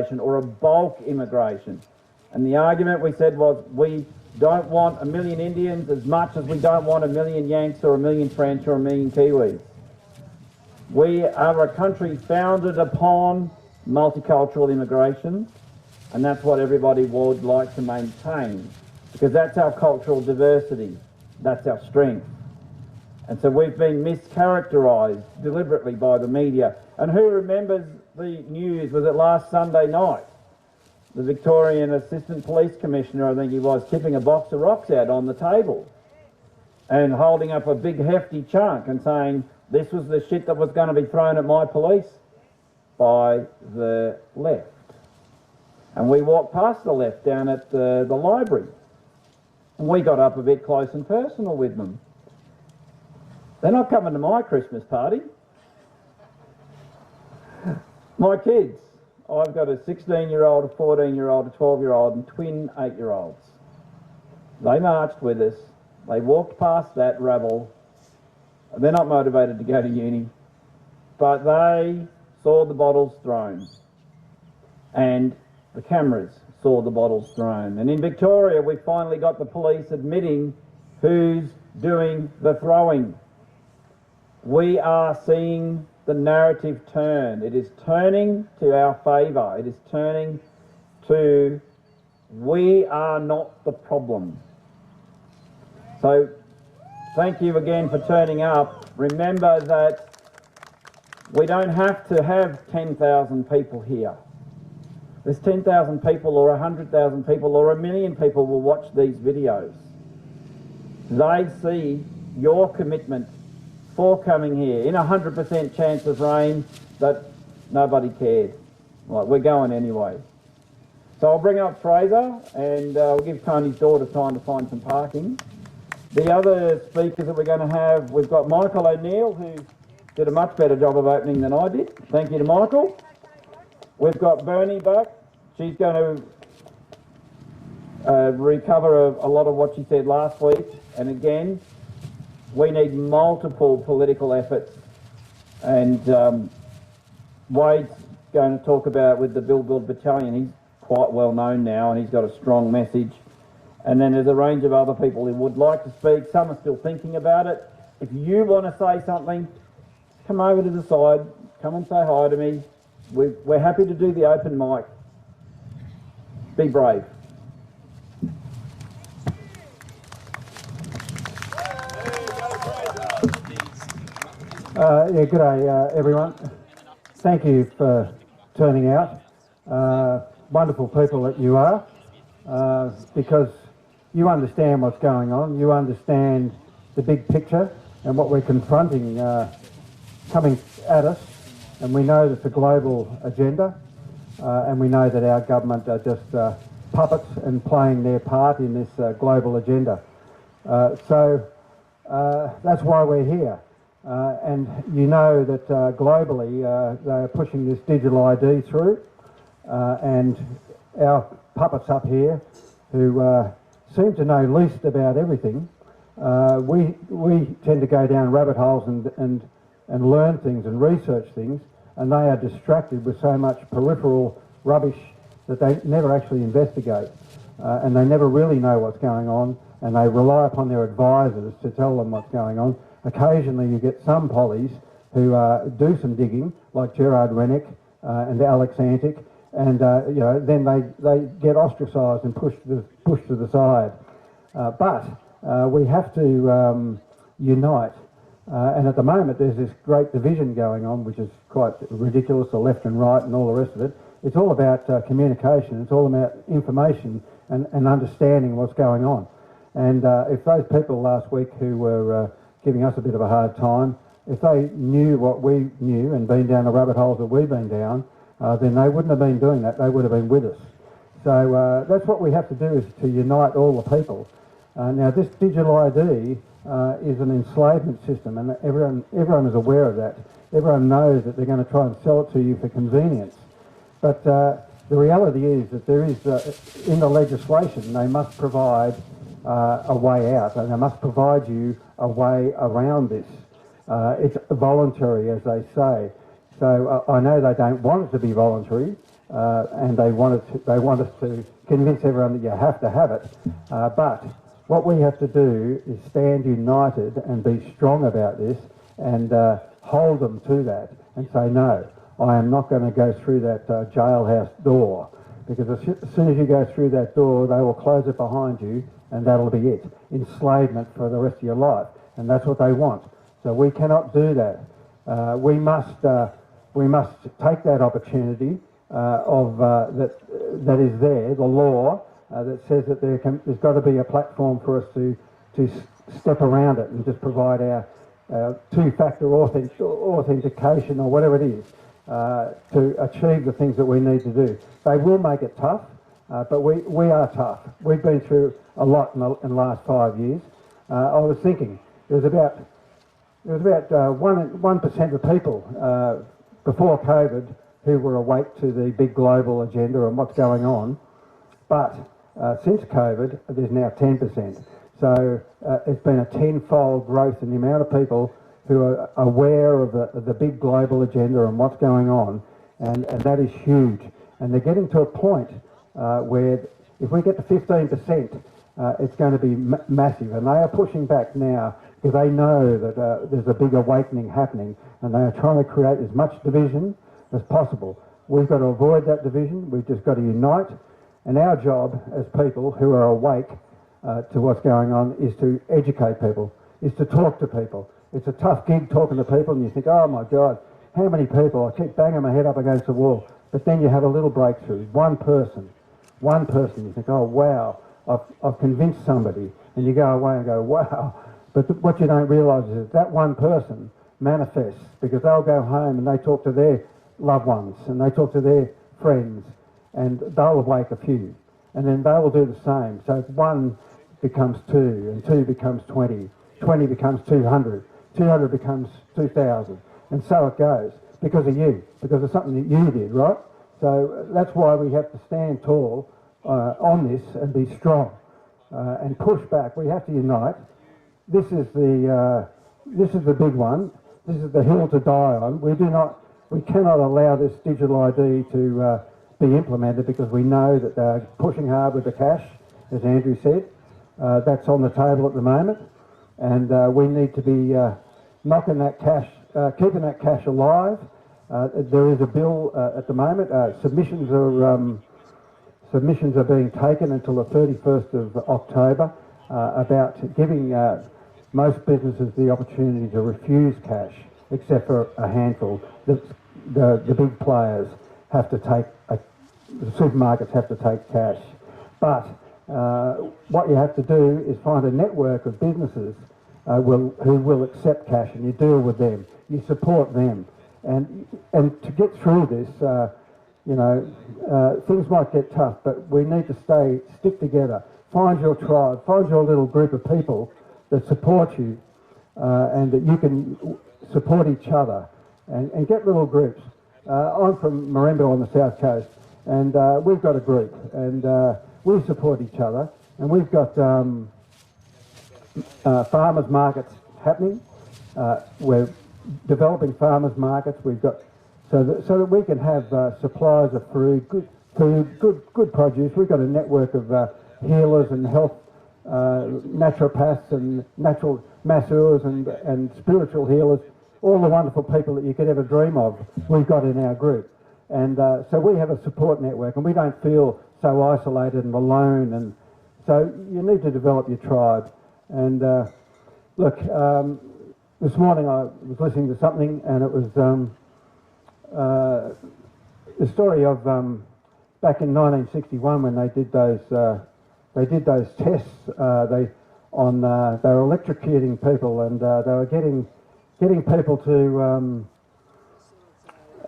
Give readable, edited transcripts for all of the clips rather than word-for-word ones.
immigration or a bulk immigration. And the argument we said was we don't want 1 million Indians as much as we don't want 1 million Yanks or 1 million French or 1 million Kiwis. We are a country founded upon multicultural immigration, and that's what everybody would like to maintain, because that's our cultural diversity, that's our strength. And so we've been mischaracterised deliberately by the media. And who remembers the news, was it last Sunday night? The Victorian Assistant Police Commissioner, I think he was, tipping a box of rocks out on the table and holding up a big hefty chunk and saying this was the shit that was going to be thrown at my police by the left. And we walked past the left down at the library, and we got up a bit close and personal with them. They're not coming to my Christmas party. My kids, I've got a 16-year-old, a 14-year-old, a 12-year-old and twin 8-year-olds. They marched with us. They walked past that rabble. They're not motivated to go to uni, but they saw the bottles thrown, and the cameras saw the bottles thrown. And in Victoria, we finally got the police admitting who's doing the throwing. We are seeing the narrative turn. It is turning to our favour. It is turning to we are not the problem. So thank you again for turning up. Remember that we don't have to have 10,000 people here. There's 10,000 people or 100,000 people or 1 million people will watch these videos. They see your commitment for coming here in 100% chance of rain that nobody cared. Like, we're going anyway. So I'll bring up Fraser and we'll give Tony's daughter time to find some parking. The other speakers that we're going to have, we've got Michael O'Neill, who did a much better job of opening than I did. Thank you to Michael. We've got Bernie Buck. She's going to recover a lot of what she said last week. And again, we need multiple political efforts. And Wade's going to talk about with the Billboard Battalion. He's quite well known now and he's got a strong message. And then there's a range of other people who would like to speak. Some are still thinking about it. If you want to say something, come over to the side, come and say hi to me. We're happy to do the open mic. Be brave. Yeah, good day, everyone. Thank you for turning out. Wonderful people that you are, because you understand what's going on. You understand the big picture and what we're confronting coming at us. And we know that the global agenda, and we know that our government are just puppets and playing their part in this global agenda. So that's why we're here. And you know that globally they are pushing this digital ID through, and our puppets up here who seem to know least about everything, we tend to go down rabbit holes and learn things and research things, and they are distracted with so much peripheral rubbish that they never actually investigate, and they never really know what's going on, and they rely upon their advisors to tell them what's going on. Occasionally you get some pollies who do some digging, like Gerard Rennick and Alex Antic, and you know, then they get ostracised and pushed to the side. But we have to unite. And at the moment there's this great division going on, which is quite ridiculous, the left and right and all the rest of it. It's all about communication, it's all about information and understanding what's going on. And if those people last week who were giving us a bit of a hard time, if they knew what we knew and been down the rabbit holes that we've been down, then they wouldn't have been doing that, they would have been with us. So that's what we have to do, is to unite all the people. Now this digital ID is an enslavement system, and everyone is aware of that. Everyone knows that they're going to try and sell it to you for convenience. But the reality is that there is, in the legislation, they must provide a way out, and they must provide you a way around this. It's voluntary, as they say. So I know they don't want it to be voluntary, and they want us to convince everyone that you have to have it. But what we have to do is stand united and be strong about this and hold them to that and say, no, I am not going to go through that jailhouse door, because as soon as you go through that door, they will close it behind you and that'll be it. Enslavement for the rest of your life. And that's what they want. So we cannot do that. We must take that opportunity that is there, the law that says that there's got to be a platform for us to step around it and just provide our two-factor authentication or whatever it is to achieve the things that we need to do. They will make it tough, but we are tough. We've been through a lot in the last 5 years. I was thinking there was about 1% of people before COVID who were awake to the big global agenda and what's going on, but since COVID there's now 10%. So it's been a tenfold growth in the amount of people who are aware of the big global agenda and what's going on, and that is huge. And they're getting to a point where if we get to 15%, it's going to be massive. And they are pushing back now because they know that there's a big awakening happening, and they are trying to create as much division as possible. We've got to avoid that division. We've just got to unite. And our job as people who are awake to what's going on is to educate people, is to talk to people. It's a tough gig talking to people, and you think, oh my God, how many people? I keep banging my head up against the wall. But then you have a little breakthrough. One person, you think, oh wow, I've convinced somebody. And you go away and go, wow. But what you don't realise is that one person manifests, because they'll go home and they talk to their loved ones and they talk to their friends, and they'll awake a few. And then they will do the same. So one becomes 2, and 2 becomes 20, 20 becomes 200, 200 becomes 2,000, and so it goes, because of you, because of something that you did, right? So that's why we have to stand tall on this and be strong and push back. We have to unite. This is the big one. This is the hill to die on. We cannot allow this digital ID to be implemented, because we know that they're pushing hard with the cash, as Andrew said. That's on the table at the moment, and we need to be knocking that cash, keeping that cash alive. There is a bill at the moment. Submissions are being taken until the 31st of October about giving most businesses the opportunity to refuse cash, except for a handful. The big players have to take, the supermarkets have to take cash. But what you have to do is find a network of businesses who will accept cash, and you deal with them, you support them. And to get through this, things might get tough, but we need to stick together. Find your tribe, find your little group of people that support you, and that you can support each other, and get little groups. I'm from Marimba on the south coast, and we've got a group, and we support each other, and we've got farmers markets happening. We're developing farmers markets. We've got so that we can have supplies of food, good produce. We've got a network of healers and health naturopaths and natural masseurs and spiritual healers. All the wonderful people that you could ever dream of, we've got in our group. And so we have a support network, and we don't feel so isolated and alone. And so you need to develop your tribe. And look, this morning I was listening to something, and it was the story of back in 1961 when they did those tests. They were electrocuting people, and they were getting people to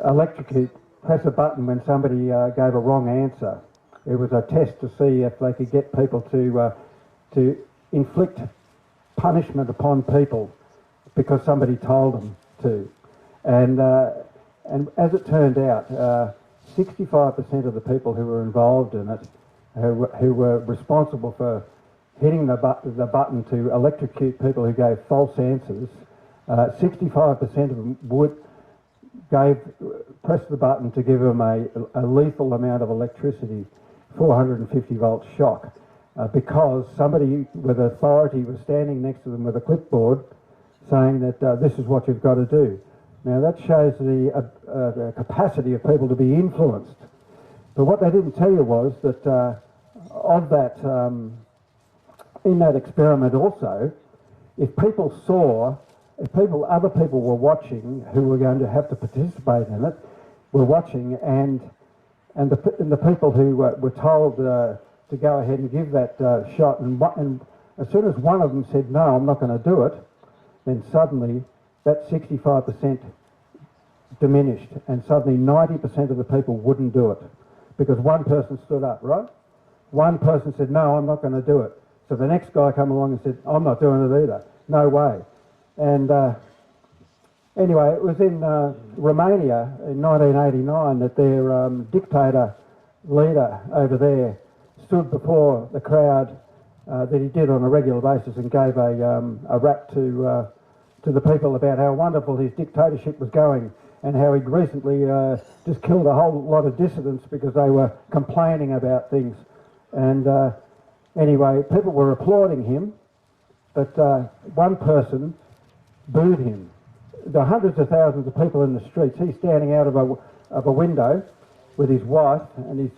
electrocute, press a button when somebody gave a wrong answer. It was a test to see if they could get people to inflict punishment upon people because somebody told them to. And as it turned out, 65% of the people who were involved in it, who were responsible for hitting the button to electrocute people who gave false answers, 65% of them pressed the button to give him a lethal amount of electricity, 450 volt shock, because somebody with authority was standing next to them with a clipboard saying that this is what you've got to do. Now that shows the capacity of people to be influenced. But what they didn't tell you was that in that experiment also, if other people were watching who were going to have to participate in it, were watching, and the people who were told to go ahead and give that shot, and as soon as one of them said, no, I'm not going to do it, then suddenly that 65% diminished, and suddenly 90% of the people wouldn't do it, because one person stood up, right? One person said, no, I'm not going to do it. So the next guy came along and said, I'm not doing it either. No way. And anyway, it was in Romania in 1989 that their dictator leader over there stood before the crowd that he did on a regular basis and gave a rap to the people about how wonderful his dictatorship was going, and how he'd recently just killed a whole lot of dissidents because they were complaining about things. And anyway, people were applauding him, but one person booed him. There are hundreds of thousands of people in the streets. He's standing out of a window with his wife, and he's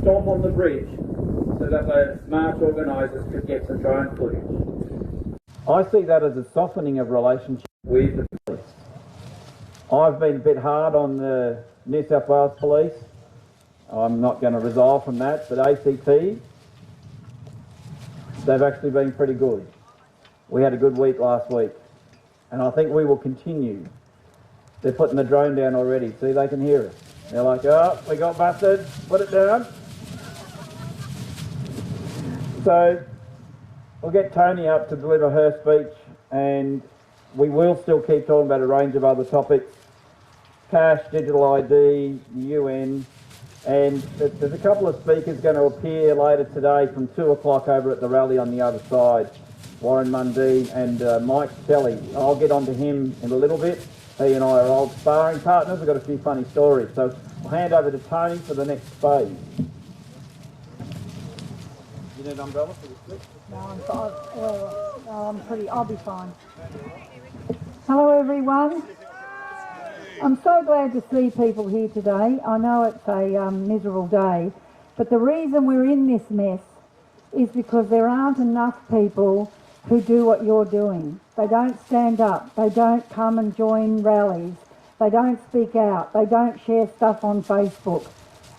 stomp on the bridge so that the march organisers could get some drone footage. I see that as a softening of relationship with the police. I've been a bit hard on the New South Wales Police. I'm not going to resolve from that, but ACT, they've actually been pretty good. We had a good week last week, and I think we will continue. They're putting the drone down already. See, they can hear us. They're like, oh, we got busted, put it down. So we'll get Tony up to deliver her speech, and we will still keep talking about a range of other topics. Cash, digital ID, the UN, and there's a couple of speakers going to appear later today from 2 o'clock over at the rally on the other side. Warren Mundine and Mike Shelley. I'll get on to him in a little bit. He and I are old sparring partners. We've got a few funny stories. So I'll hand over to Tony for the next phase. You need an umbrella for this clip? No, I'll be fine. Hello everyone. I'm so glad to see people here today. I know it's a miserable day, but the reason we're in this mess is because there aren't enough people who do what you're doing. They don't stand up, they don't come and join rallies, they don't speak out, they don't share stuff on Facebook.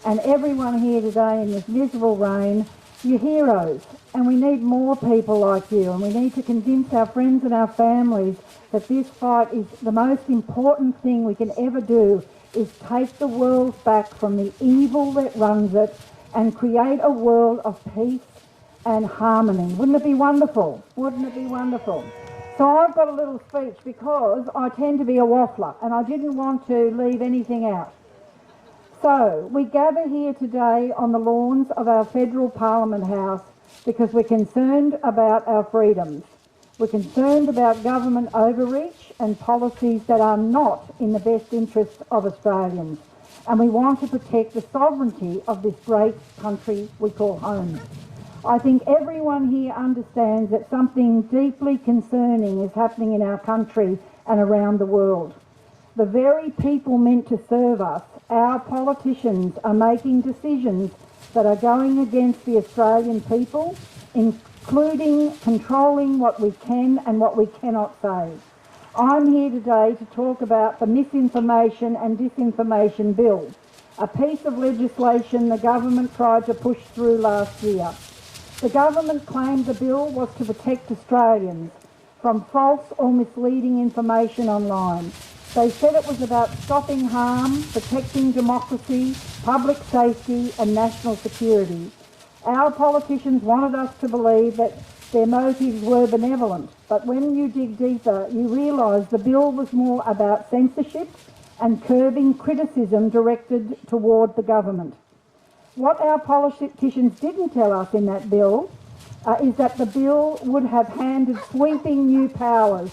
And everyone here today in this miserable rain, you're heroes, and we need more people like you, and we need to convince our friends and our families that this fight is the most important thing we can ever do, is take the world back from the evil that runs it and create a world of peace and harmony. Wouldn't it be wonderful? Wouldn't it be wonderful? So I've got a little speech because I tend to be a waffler and I didn't want to leave anything out. So we gather here today on the lawns of our federal Parliament House because we're concerned about our freedoms. We're concerned about government overreach and policies that are not in the best interest of Australians. And we want to protect the sovereignty of this great country we call home. I think everyone here understands that something deeply concerning is happening in our country and around the world. The very people meant to serve us, our politicians, are making decisions that are going against the Australian people, including controlling what we can and what we cannot say. I'm here today to talk about the Misinformation and Disinformation Bill, a piece of legislation the government tried to push through last year. The government claimed the bill was to protect Australians from false or misleading information online. They said it was about stopping harm, protecting democracy, public safety and national security. Our politicians wanted us to believe that their motives were benevolent, but when you dig deeper, you realise the bill was more about censorship and curbing criticism directed toward the government. What our politicians didn't tell us in that bill is that the bill would have handed sweeping new powers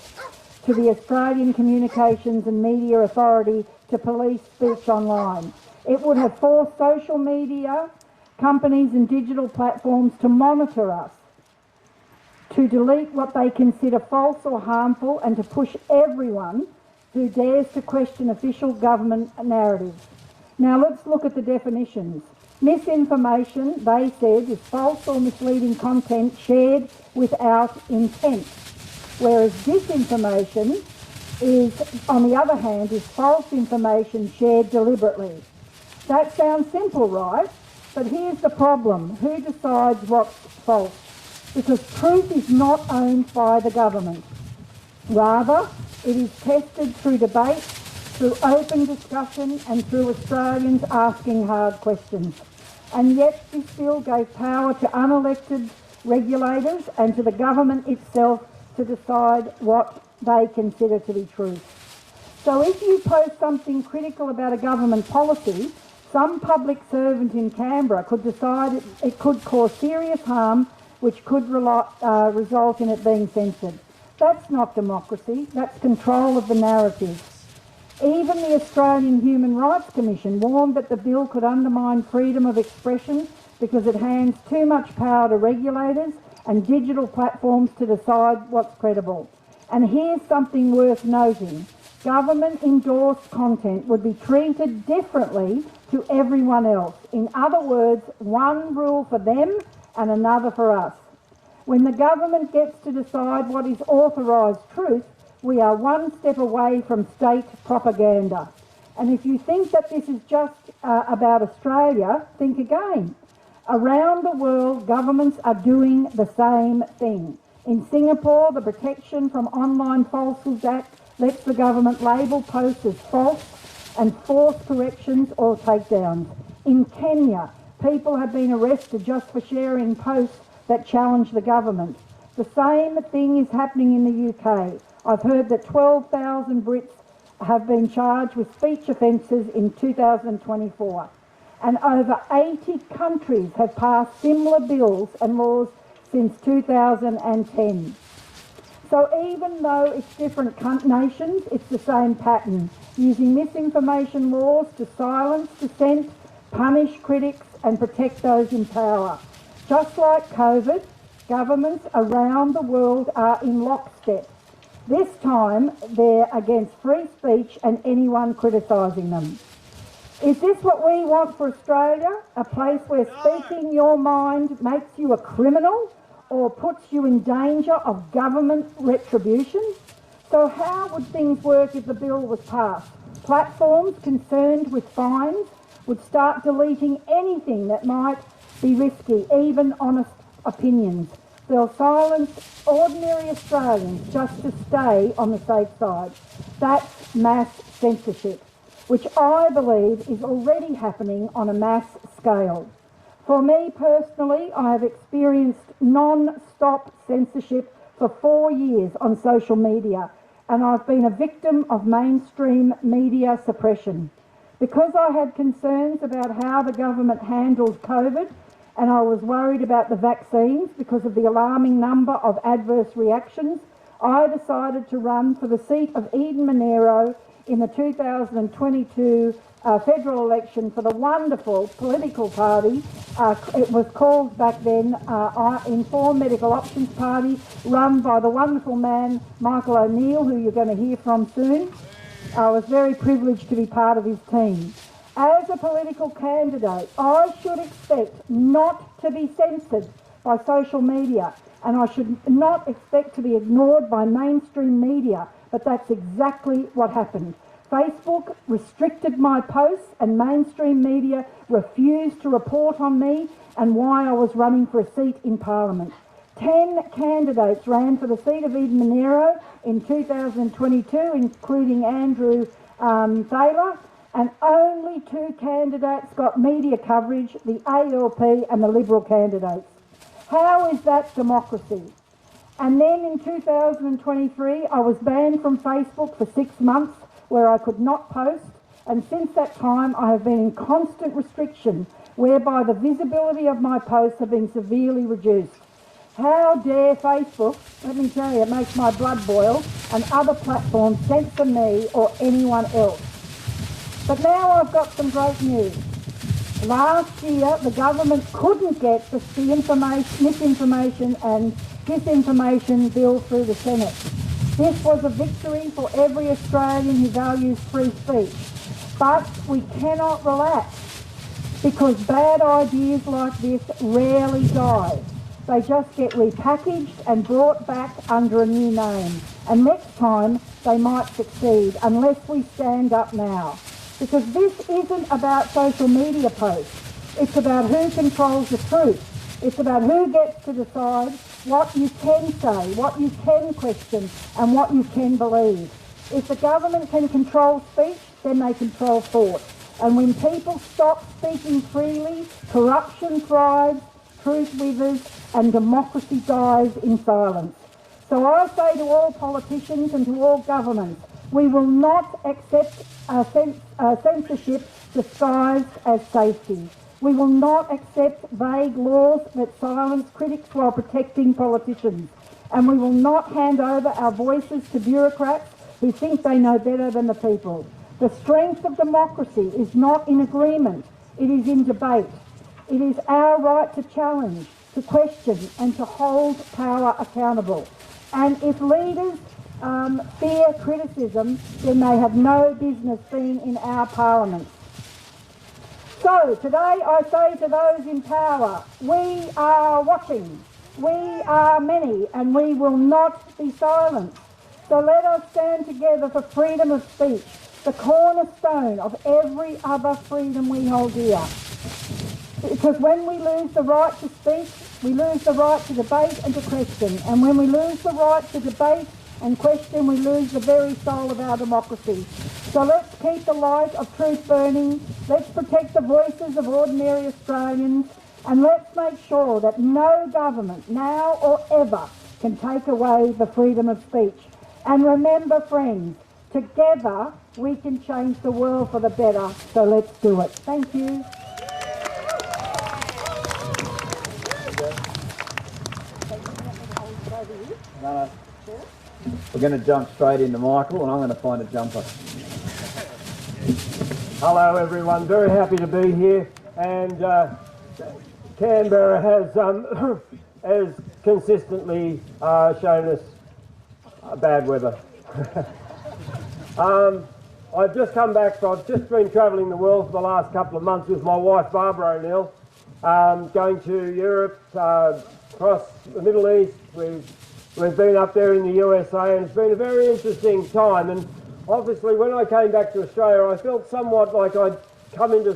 to the Australian Communications and Media Authority to police speech online. It would have forced social media companies and digital platforms to monitor us, to delete what they consider false or harmful, and to push everyone who dares to question official government narratives. Now let's look at the definitions. Misinformation, they said, is false or misleading content shared without intent, whereas disinformation is, on the other hand, is false information shared deliberately. That sounds simple, right? But here's the problem. Who decides what's false? Because truth is not owned by the government. Rather, it is tested through debate, through open discussion and through Australians asking hard questions. And yet this bill gave power to unelected regulators and to the government itself to decide what they consider to be truth. So if you post something critical about a government policy, some public servant in Canberra could decide it could cause serious harm, which could result in it being censored. That's not democracy, that's control of the narrative. Even the Australian Human Rights Commission warned that the bill could undermine freedom of expression because it hands too much power to regulators and digital platforms to decide what's credible. And here's something worth noting. Government-endorsed content would be treated differently to everyone else. In other words, one rule for them and another for us. When the government gets to decide what is authorised truth, we are one step away from state propaganda. And if you think that this is just about Australia, think again. Around the world, governments are doing the same thing. In Singapore, the Protection from Online Falsehoods Act lets the government label posts as false and force corrections or takedowns. In Kenya, people have been arrested just for sharing posts that challenge the government. The same thing is happening in the UK. I've heard that 12,000 Brits have been charged with speech offences in 2024. And over 80 countries have passed similar bills and laws since 2010. So even though it's different nations, it's the same pattern, using misinformation laws to silence dissent, punish critics and protect those in power. Just like COVID, governments around the world are in lockstep. This time they're against free speech and anyone criticising them. Is this what we want for Australia? A place where speaking your mind makes you a criminal or puts you in danger of government retribution? So how would things work if the bill was passed? Platforms concerned with fines would start deleting anything that might be risky, even honest opinions. They'll silence ordinary Australians just to stay on the safe side. That's mass censorship, which I believe is already happening on a mass scale. For me personally, I have experienced non-stop censorship for 4 years on social media, and I've been a victim of mainstream media suppression. Because I had concerns about how the government handled COVID, and I was worried about the vaccines because of the alarming number of adverse reactions, I decided to run for the seat of Eden Monaro in the 2022 federal election for the wonderful political party. It was called back then Informed Medical Options Party, run by the wonderful man Michael O'Neill, who you're going to hear from soon. I was very privileged to be part of his team. As a political candidate, I should expect not to be censored by social media, and I should not expect to be ignored by mainstream media, but that's exactly what happened. Facebook restricted my posts and mainstream media refused to report on me and why I was running for a seat in Parliament. 10 candidates ran for the seat of Eden Monaro in 2022, including Andrew Thaler, and only 2 candidates got media coverage, the ALP and the Liberal candidates. How is that democracy? And then in 2023, I was banned from Facebook for 6 months, where I could not post, and since that time I have been in constant restriction, whereby the visibility of my posts have been severely reduced. How dare Facebook, let me tell you, it makes my blood boil, and other platforms censor me or anyone else. But now I've got some great news. Last year, the government couldn't get the misinformation and disinformation bill through the Senate. This was a victory for every Australian who values free speech. But we cannot relax, because bad ideas like this rarely die. They just get repackaged and brought back under a new name. And next time, they might succeed, unless we stand up now. Because this isn't about social media posts. It's about who controls the truth. It's about who gets to decide what you can say, what you can question, and what you can believe. If the government can control speech, then they control thought. And when people stop speaking freely, corruption thrives, truth withers, and democracy dies in silence. So I say to all politicians and to all governments, we will not accept censorship disguised as safety. We will not accept vague laws that silence critics while protecting politicians. And we will not hand over our voices to bureaucrats who think they know better than the people. The strength of democracy is not in agreement, it is in debate. It is our right to challenge, to question and to hold power accountable. And if leaders fear criticism, then they have no business being in our parliament. So today I say to those in power, we are watching, we are many, and we will not be silenced. So let us stand together for freedom of speech, the cornerstone of every other freedom we hold dear. Because when we lose the right to speak, we lose the right to debate and to question. And when we lose the right to debate and question, we lose the very soul of our democracy. So let's keep the light of truth burning, let's protect the voices of ordinary Australians, and let's make sure that no government, now or ever, can take away the freedom of speech. And remember, friends, together we can change the world for the better, so let's do it. Thank you. No. We're going to jump straight into Michael, and I'm going to find a jumper. Hello everyone, very happy to be here, and Canberra has consistently shown us bad weather. I've just come back, I've just been travelling the world for the last couple of months with my wife Barbara O'Neill, going to Europe, across the Middle East. We've been up there in the USA, and it's been a very interesting time. And obviously when I came back to Australia, I felt somewhat like I'd come into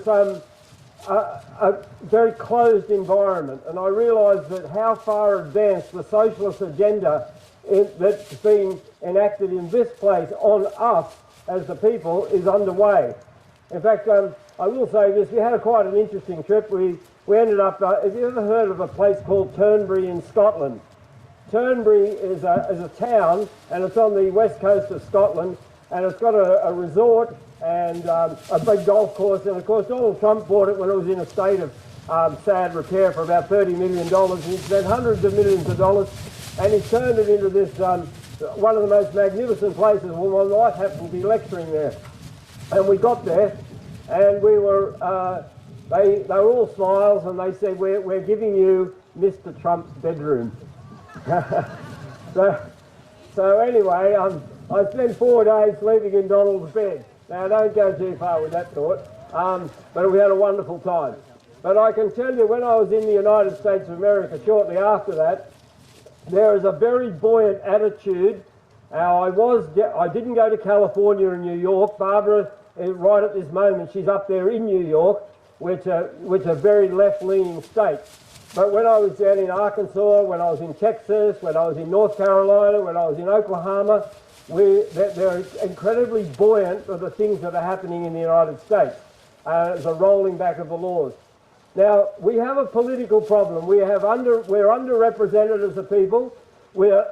a very closed environment, and I realised that how far advanced the socialist agenda that's being enacted in this place on us as the people is underway. In fact, I will say this, we had quite an interesting trip. We ended up, have you ever heard of a place called Turnberry in Scotland? Turnberry is a town, and it's on the west coast of Scotland, and it's got a resort and a big golf course, and of course Donald Trump bought it when it was in a state of sad repair for about $30 million, and he spent hundreds of millions of dollars, and he turned it into this one of the most magnificent places. Well, my wife happened to be lecturing there, and we got there, and we were they were all smiles, and they said, we're giving you Mr. Trump's bedroom. So anyway, I spent 4 days sleeping in Donald's bed. Now don't go too far with that thought, but we had a wonderful time. But I can tell you, when I was in the United States of America shortly after that, there is a very buoyant attitude. I didn't go to California and New York. Barbara, right at this moment, she's up there in New York, which are very left-leaning states. But when I was down in Arkansas, when I was in Texas, when I was in North Carolina, when I was in Oklahoma, they're incredibly buoyant of the things that are happening in the United States, the rolling back of the laws. Now, we have a political problem. We're underrepresented as a people. We are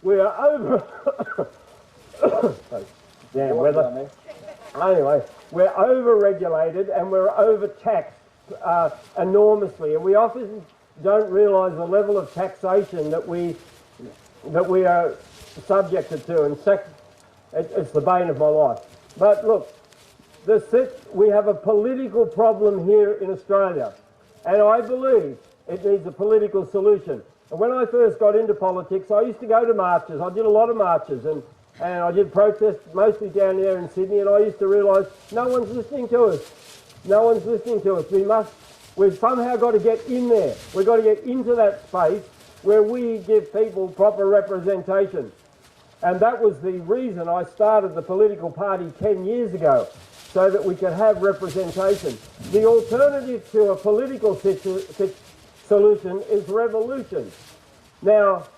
over... Damn weather. Anyway, we're over-regulated and we're over-taxed enormously, and we often don't realise the level of taxation that we are subjected to, and it's the bane of my life. But look, we have a political problem here in Australia, and I believe it needs a political solution. And when I first got into politics, I used to go to marches. I did a lot of marches, and I did protests mostly down there in Sydney, and I used to realise no one's listening to us. No one's listening to us. We've somehow got to get in there. We've got to get into that space where we give people proper representation. And that was the reason I started the political party 10 years ago, so that we could have representation. The alternative to a political solution is revolution. Now,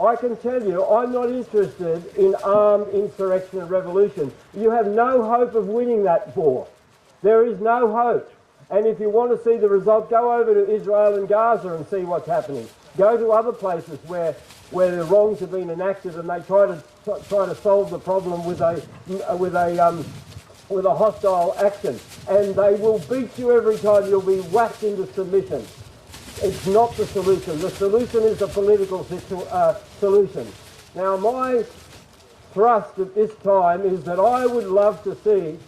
I can tell you, I'm not interested in armed insurrection and revolution. You have no hope of winning that war. There is no hope. And if you want to see the result, go over to Israel and Gaza and see what's happening. Go to other places where the wrongs have been enacted, and they try to solve the problem with a hostile action, and they will beat you every time. You'll be whacked into submission. It's not the solution. The solution is a political solution. Now, my thrust at this time is that I would love to see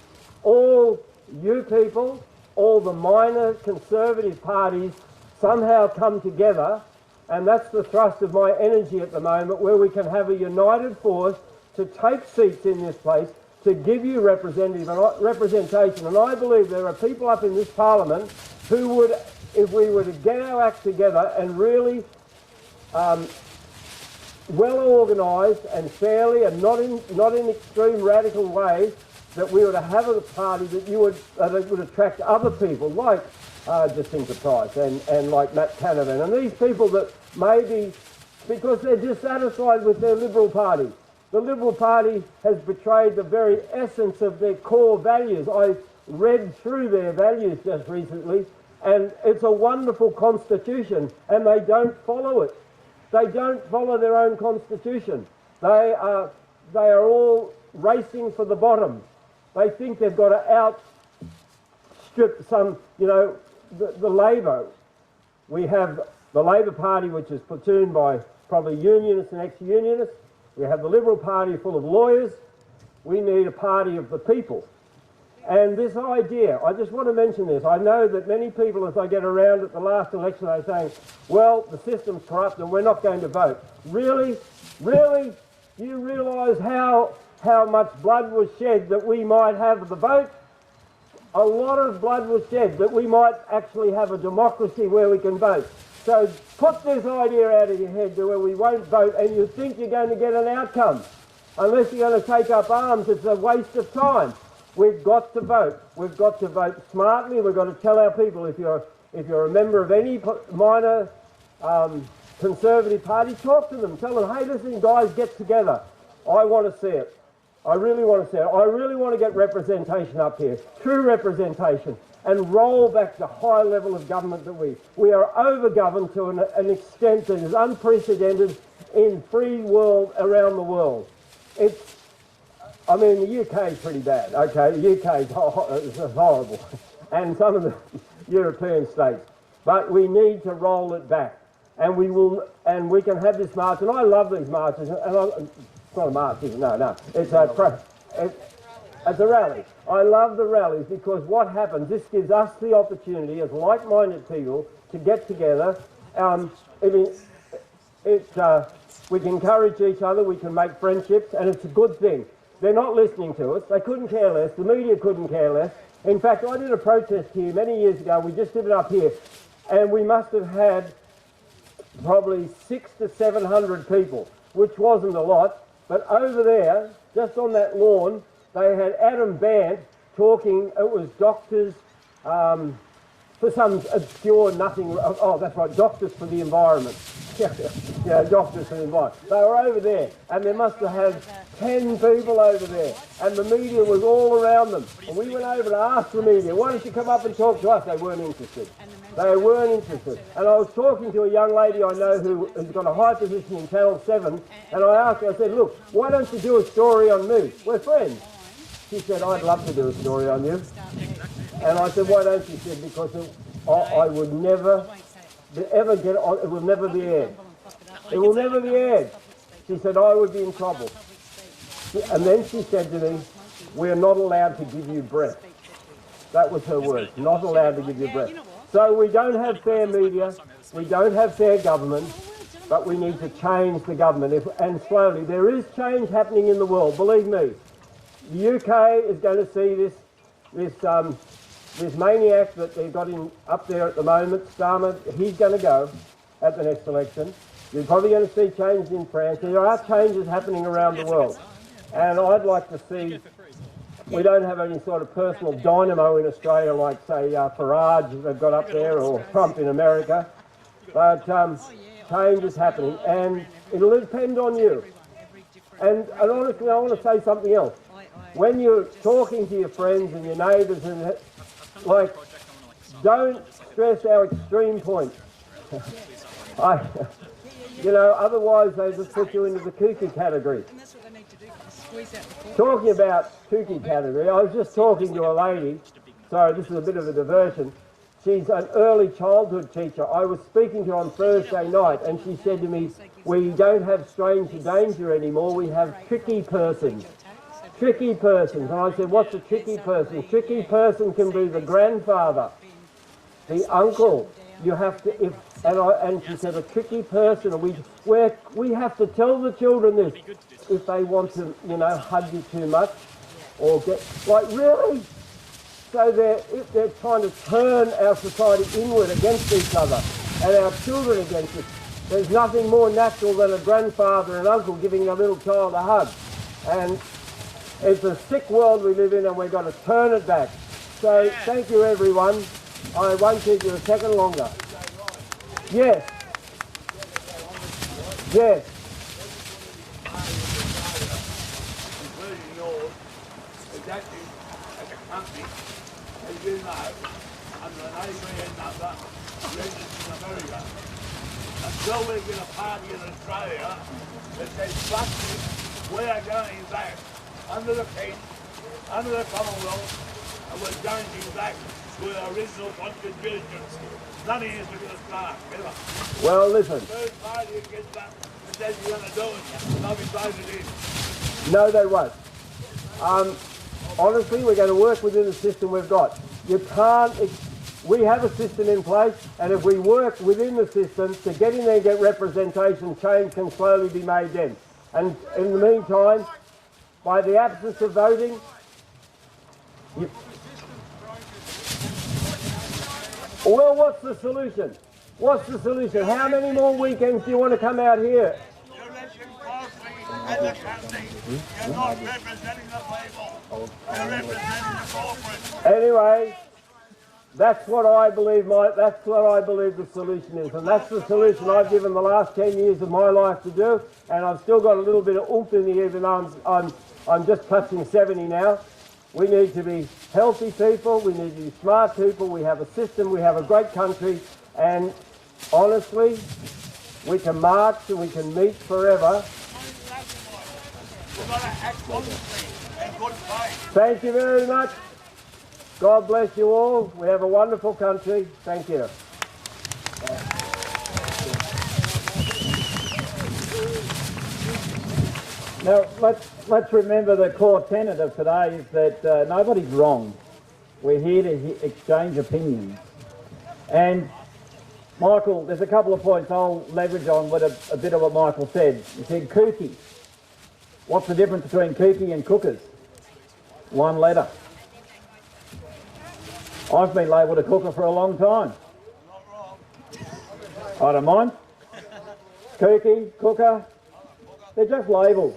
all you people, all the minor conservative parties somehow come together, and that's the thrust of my energy at the moment, where we can have a united force to take seats in this place, to give you representation. And I believe there are people up in this Parliament who would, if we were to get our act together and really well organised and fairly and not in extreme radical ways, that we were to have a party that would attract other people like Jacinta Price and like Matt Canavan and these people that maybe, because they're dissatisfied with their Liberal Party. The Liberal Party has betrayed the very essence of their core values. I read through their values just recently, and it's a wonderful constitution, and they don't follow it. They don't follow their own constitution. They are all racing for the bottom. They think they've got to outstrip some, the Labor. We have the Labor Party, which is platooned by probably unionists and ex-unionists. We have the Liberal Party full of lawyers. We need a party of the people. And this idea, I just want to mention this. I know that many people, as I get around at the last election, are saying, well, the system's corrupt and we're not going to vote. Really? Really? Do you realise how much blood was shed that we might have the vote? A lot of blood was shed that we might actually have a democracy where we can vote. So put this idea out of your head to where we won't vote and you think you're going to get an outcome. Unless you're going to take up arms, it's a waste of time. We've got to vote. We've got to vote smartly. We've got to tell our people, if you're a member of any minor Conservative party, talk to them. Tell them, hey, listen, guys, get together. I want to see it. I really want to see it. I really want to get representation up here, true representation, and roll back the high level of government that we are over-governed to an extent that is unprecedented in free world around the world. I mean, the UK is pretty bad, okay? The UK is horrible, and some of the European states. But we need to roll it back, and we can have this march. And I love these marches. And it's not a march, is it? No. It's a rally. I love the rallies because what happens? This gives us the opportunity as like-minded people to get together. We can encourage each other. We can make friendships, and it's a good thing. They're not listening to us. They couldn't care less. The media couldn't care less. In fact, I did a protest here many years ago. We just did it up here. And we must have had probably 600 to 700 people, which wasn't a lot. But over there, just on that lawn, they had Adam Bant talking. It was doctors for some obscure nothing. Oh, that's right, doctors for the environment. Yeah, doctors for the environment. They were over there, and they must have had 10 people over there, and the media was all around them. And we went over to ask the media, why don't you come up and talk to us? They weren't interested. They weren't interested. And I was talking to a young lady I know who's got a high position in Channel 7, and I asked her, I said, look, why don't you do a story on me? We're friends. She said, I'd love to do a story on you. And I said, why don't you? She said, because I would never ever get on, it will never be aired. It will never be aired. She said, I would be in trouble. And then she said to me, we're not allowed to give you breath. That was her word, not allowed to give you breath. So we don't have fair media, we don't have fair government, but we need to change the government. And slowly, there is change happening in the world, believe me. The UK is going to see this maniac that they've got up there at the moment, Starmer. He's going to go at the next election. You're probably going to see changes in France. There are changes happening around the world. And I'd like to see, we don't have any sort of personal dynamo in Australia like, say, Farage they've got up there, or Trump in America. But change is happening, and it'll depend on you. And honestly, I want to say something else. When you're talking to your friends and your neighbours, and don't stress our extreme points. Otherwise they just put you into the kooky category. Talking about kooky category, I was just talking to a lady, sorry, this is a bit of a diversion. She's an early childhood teacher. I was speaking to her on Thursday night, and she said to me, we don't have stranger danger anymore, we have tricky persons. Tricky persons. And I said, what's a tricky person? Tricky person can be the grandfather, the uncle. You have to, and she said, a tricky person, we have to tell the children this. If they want to, hug you too much, or get, like, really? So they're trying to turn our society inward against each other and our children against us. There's nothing more natural than a grandfather and uncle giving a little child a hug. And it's a sick world we live in, and we've got to turn it back. So thank you, everyone. I won't keep you a second longer. Yes. Yes. Including yours, is acting as a company, as you know, under an ABN number registered in America. Until we get a party in Australia that says, fuck this, we are going back under the pen, under the Commonwealth, and we're going back to our original contributions. Nothing is going to start, ever. Well, listen. Third party gets up and says you're going to do it, and they'll be voted in. No, they won't. Honestly, we're going to work within the system we've got. You can't. We have a system in place, and if we work within the system to get in there and get representation, change can slowly be made then. And in the meantime, by the absence of voting, well, what's the solution? What's the solution? How many more weekends do you want to come out here? You're acting falsely as a company. You're not representing the people. You're representing the corporate. Anyway, that's what I believe. That's what I believe the solution is, and that's the solution I've given the last 10 years of my life to do. And I've still got a little bit of oomph in me, even though I'm just touching 70 now. We need to be healthy people. We need to be smart people. We have a system. We have a great country, and honestly, we can march and we can meet forever. We've got to act honestly and good faith. Thank you very much. God bless you all. We have a wonderful country. Thank you. Now, let's remember the core tenet of today is that nobody's wrong. We're here to exchange opinions. And Michael, there's a couple of points I'll leverage on with a bit of what Michael said. He said kooky. What's the difference between kooky and cookers? One letter. I've been labelled a cooker for a long time. I don't mind. Kooky, cooker, they're just labels.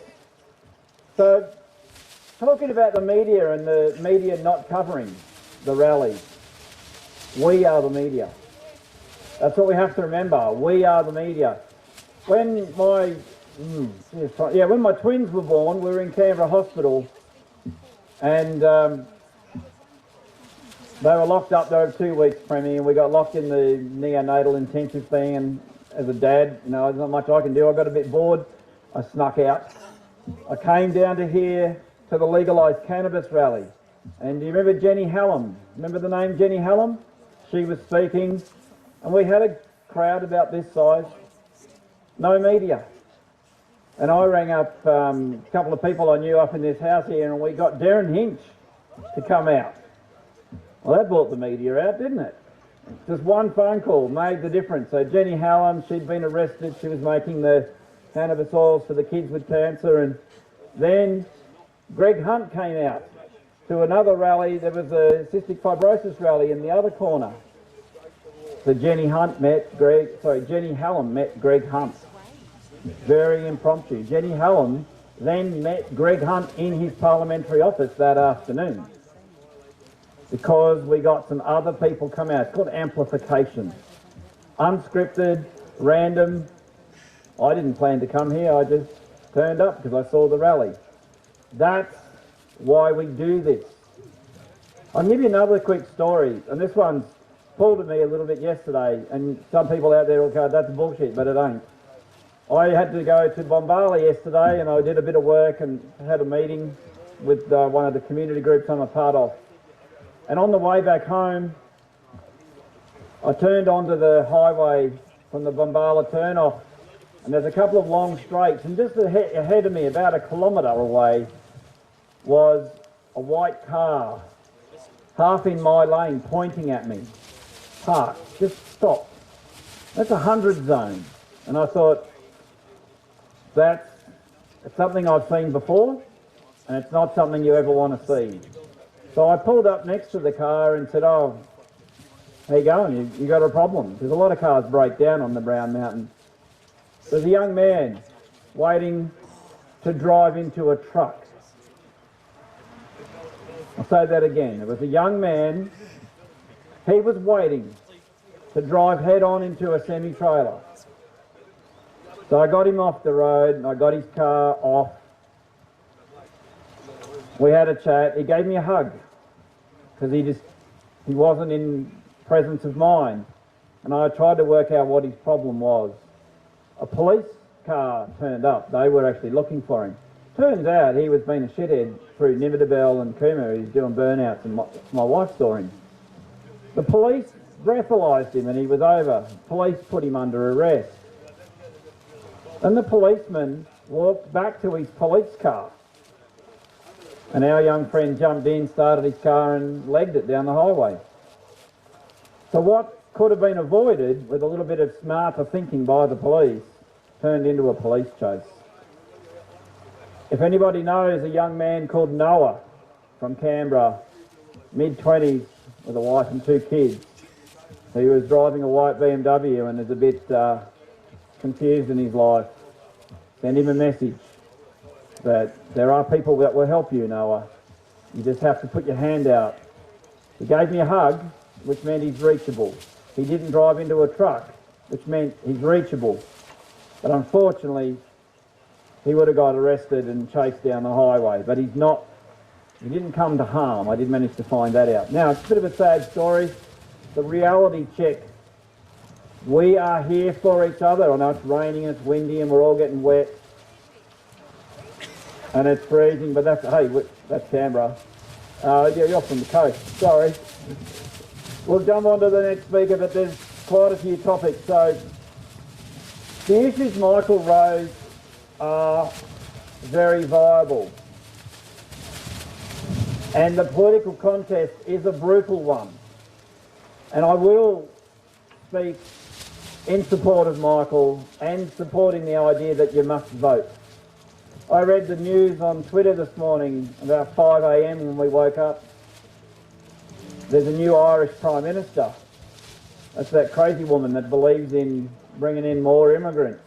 So, talking about the media and the media not covering the rallies, we are the media. That's what we have to remember. We are the media. When my twins were born, we were in Canberra Hospital, and they were locked up. They were 2 weeks preemie, and we got locked in the neonatal intensive thing. And as a dad, you know, there's not much I can do. I got a bit bored. I snuck out. I came down to here to the legalised cannabis rally. And do you remember Jenny Hallam? Remember the name Jenny Hallam? She was speaking, and we had a crowd about this size. No media. And I rang up a couple of people I knew up in this house here, and we got Darren Hinch to come out. Well, that brought the media out, didn't it? Just one phone call made the difference. So Jenny Hallam, she'd been arrested. She was making the cannabis oils for the kids with cancer. And then Greg Hunt came out to another rally. There was a cystic fibrosis rally in the other corner. So Jenny Hallam met Greg Hunt. Very impromptu. Jenny Hallam then met Greg Hunt in his parliamentary office that afternoon, because we got some other people come out. It's called amplification. Unscripted, random. I didn't plan to come here. I just turned up because I saw the rally. That's why we do this. I'll give you another quick story, and this one's pulled at me a little bit yesterday, and some people out there will go, that's bullshit, but it ain't. I had to go to Bombala yesterday, and I did a bit of work and had a meeting with one of the community groups I'm a part of. And on the way back home, I turned onto the highway from the Bombala turnoff, and there's a couple of long straights, and just ahead of me, about a kilometre away, was a white car, half in my lane, pointing at me. Parked, just stopped. That's 100 zone. And I thought, that's something I've seen before. and it's not something you ever want to see. So I pulled up next to the car and said, "Oh, how you going? You got a problem?" Because a lot of cars break down on the Brown Mountain. There's a young man waiting to drive into a truck. I'll say that again. There was a young man, he was waiting to drive head on into a semi-trailer. So I got him off the road and I got his car off. We had a chat. He gave me a hug because he wasn't in presence of mind. And I tried to work out what his problem was. A police car turned up. They were actually looking for him. Turns out he was being a shithead through Nimittabel and Cooma. He was doing burnouts and my wife saw him. The police breathalyzed him and he was over. Police put him under arrest. And the policeman walked back to his police car. And our young friend jumped in, started his car and legged it down the highway. So what could have been avoided with a little bit of smarter thinking by the police turned into a police chase. If anybody knows a young man called Noah from Canberra, mid-20s with a wife and 2 kids, he was driving a white BMW and is a bit confused in his life, send him a message that there are people that will help you, Noah. You just have to put your hand out. He gave me a hug, which meant he's reachable. He didn't drive into a truck, which meant he's reachable. But unfortunately, he would have got arrested and chased down the highway. But he didn't come to harm. I did manage to find that out. Now, it's a bit of a sad story. The reality check. We are here for each other. I know it's raining, it's windy, and we're all getting wet. And it's freezing, but that's Canberra. Yeah, you're from the coast, sorry. We'll jump on to the next speaker, but there's quite a few topics. So, the issues Michael raised are very viable. And the political contest is a brutal one. And I will speak in support of Michael and supporting the idea that you must vote. I read the news on Twitter this morning about 5 a.m. when we woke up. There's a new Irish Prime Minister. That's that crazy woman that believes in bringing in more immigrants.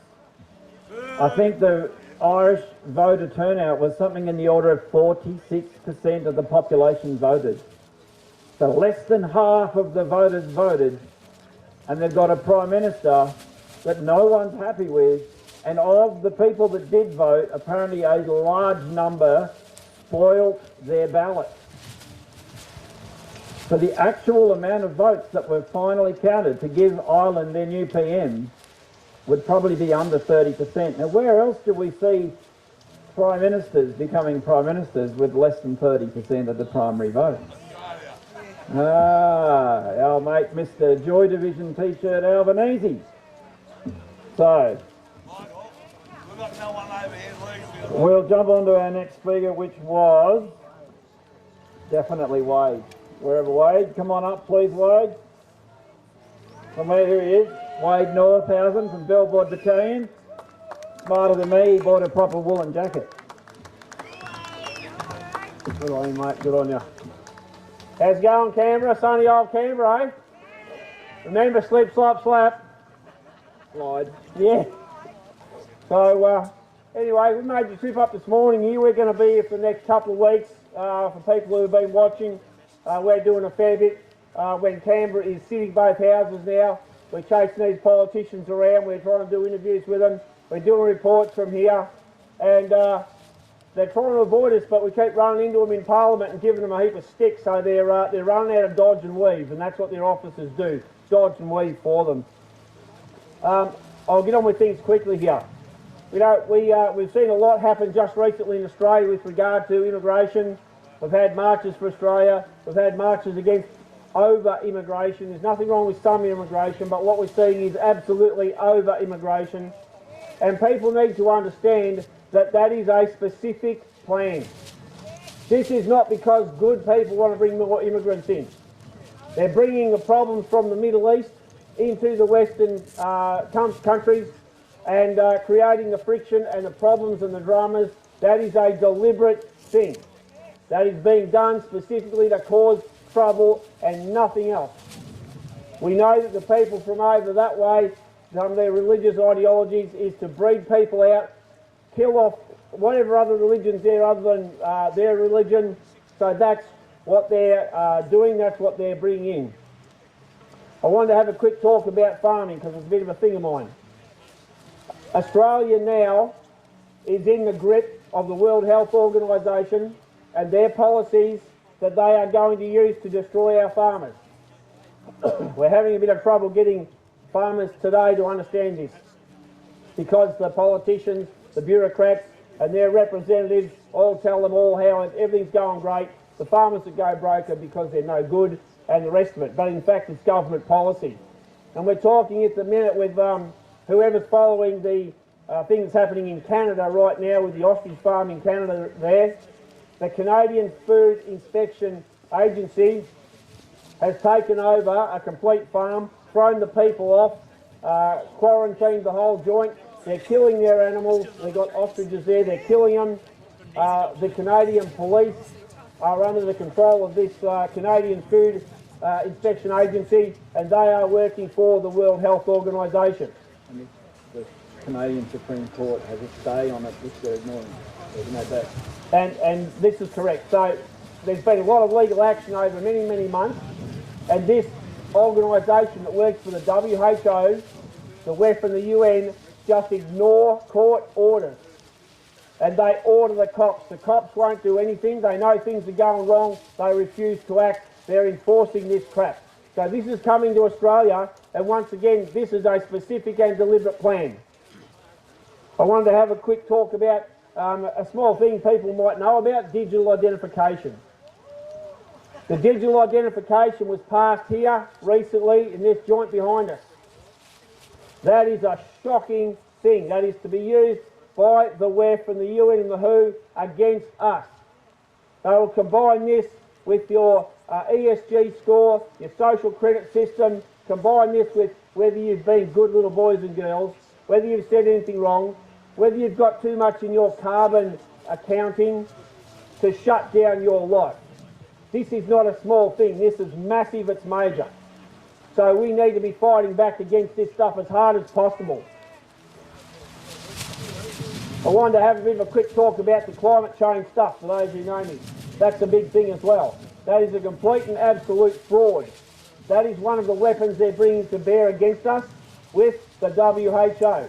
I think the Irish voter turnout was something in the order of 46% of the population voted. So less than half of the voters voted, and they've got a Prime Minister that no one's happy with. And of the people that did vote, apparently a large number spoilt their ballot. So the actual amount of votes that were finally counted to give Ireland their new PM would probably be under 30%. Now, where else do we see Prime Ministers becoming Prime Ministers with less than 30% of the primary vote? Our mate Mr. Joy Division T-shirt Albanese. So, we'll jump on to our next speaker, which was definitely Wade. Wherever Wade, come on up please, Wade. From where he is, Wade Northhausen from Billboard Battalion. Smarter than me, he bought a proper woolen jacket. Good on you, mate, good on you. How's it going, Canberra? Sunny old Canberra, eh? Remember, slip, slop, slap. Slide. Yeah. So, anyway, we made the trip up this morning here. We're going to be here for the next couple of weeks. For people who have been watching, we're doing a fair bit. When Canberra is sitting both houses now, we're chasing these politicians around. We're trying to do interviews with them. We're doing reports from here. And they're trying to avoid us, but we keep running into them in Parliament and giving them a heap of sticks. So they're running out of dodge and weave, and that's what their officers do, dodge and weave for them. I'll get on with things quickly here. You know, we've seen a lot happen just recently in Australia with regard to immigration. We've had marches for Australia. We've had marches against over-immigration. There's nothing wrong with some immigration, but what we're seeing is absolutely over-immigration. And people need to understand that that is a specific plan. This is not because good people want to bring more immigrants in. They're bringing the problems from the Middle East into the Western countries and creating the friction and the problems and the dramas. That is a deliberate thing. That is being done specifically to cause trouble and nothing else. We know that the people from over that way, some of their religious ideologies is to breed people out, kill off whatever other religions there other than their religion. So that's what they're doing, that's what they're bringing in. I wanted to have a quick talk about farming because it's a bit of a thing of mine. Australia now is in the grip of the World Health Organisation and their policies that they are going to use to destroy our farmers. We're having a bit of trouble getting farmers today to understand this because the politicians, the bureaucrats and their representatives all tell them all how everything's going great. The farmers that go broke are because they're no good and the rest of it. But in fact, it's government policy. And we're talking at the minute with whoever's following the thing that's happening in Canada right now with the ostrich farm in Canada there. The Canadian Food Inspection Agency has taken over a complete farm, thrown the people off, quarantined the whole joint. They're killing their animals. They've got ostriches there. They're killing them. The Canadian police are under the control of this Canadian Food Inspection Agency, and they are working for the World Health Organisation. And the Canadian Supreme Court has a stay on it, which they're ignoring. And this is correct. So there's been a lot of legal action over many, many months, and this organisation that works for the WHO, the WEF and the UN, just ignore court orders. And they order the cops. The cops won't do anything. They know things are going wrong. They refuse to act. They're enforcing this crap. So this is coming to Australia, and once again, this is a specific and deliberate plan. I wanted to have a quick talk about a small thing people might know about, digital identification. The digital identification was passed here recently in this joint behind us. That is a shocking thing. That is to be used by the WEF and the UN and the WHO against us. They will combine this with your ESG score, your social credit system, combine this with whether you've been good little boys and girls, whether you've said anything wrong, whether you've got too much in your carbon accounting to shut down your life. This is not a small thing. This is massive. It's major. So we need to be fighting back against this stuff as hard as possible. I wanted to have a bit of a quick talk about the climate change stuff for those who know me. That's a big thing as well. That is a complete and absolute fraud. That is one of the weapons they're bringing to bear against us with the WHO.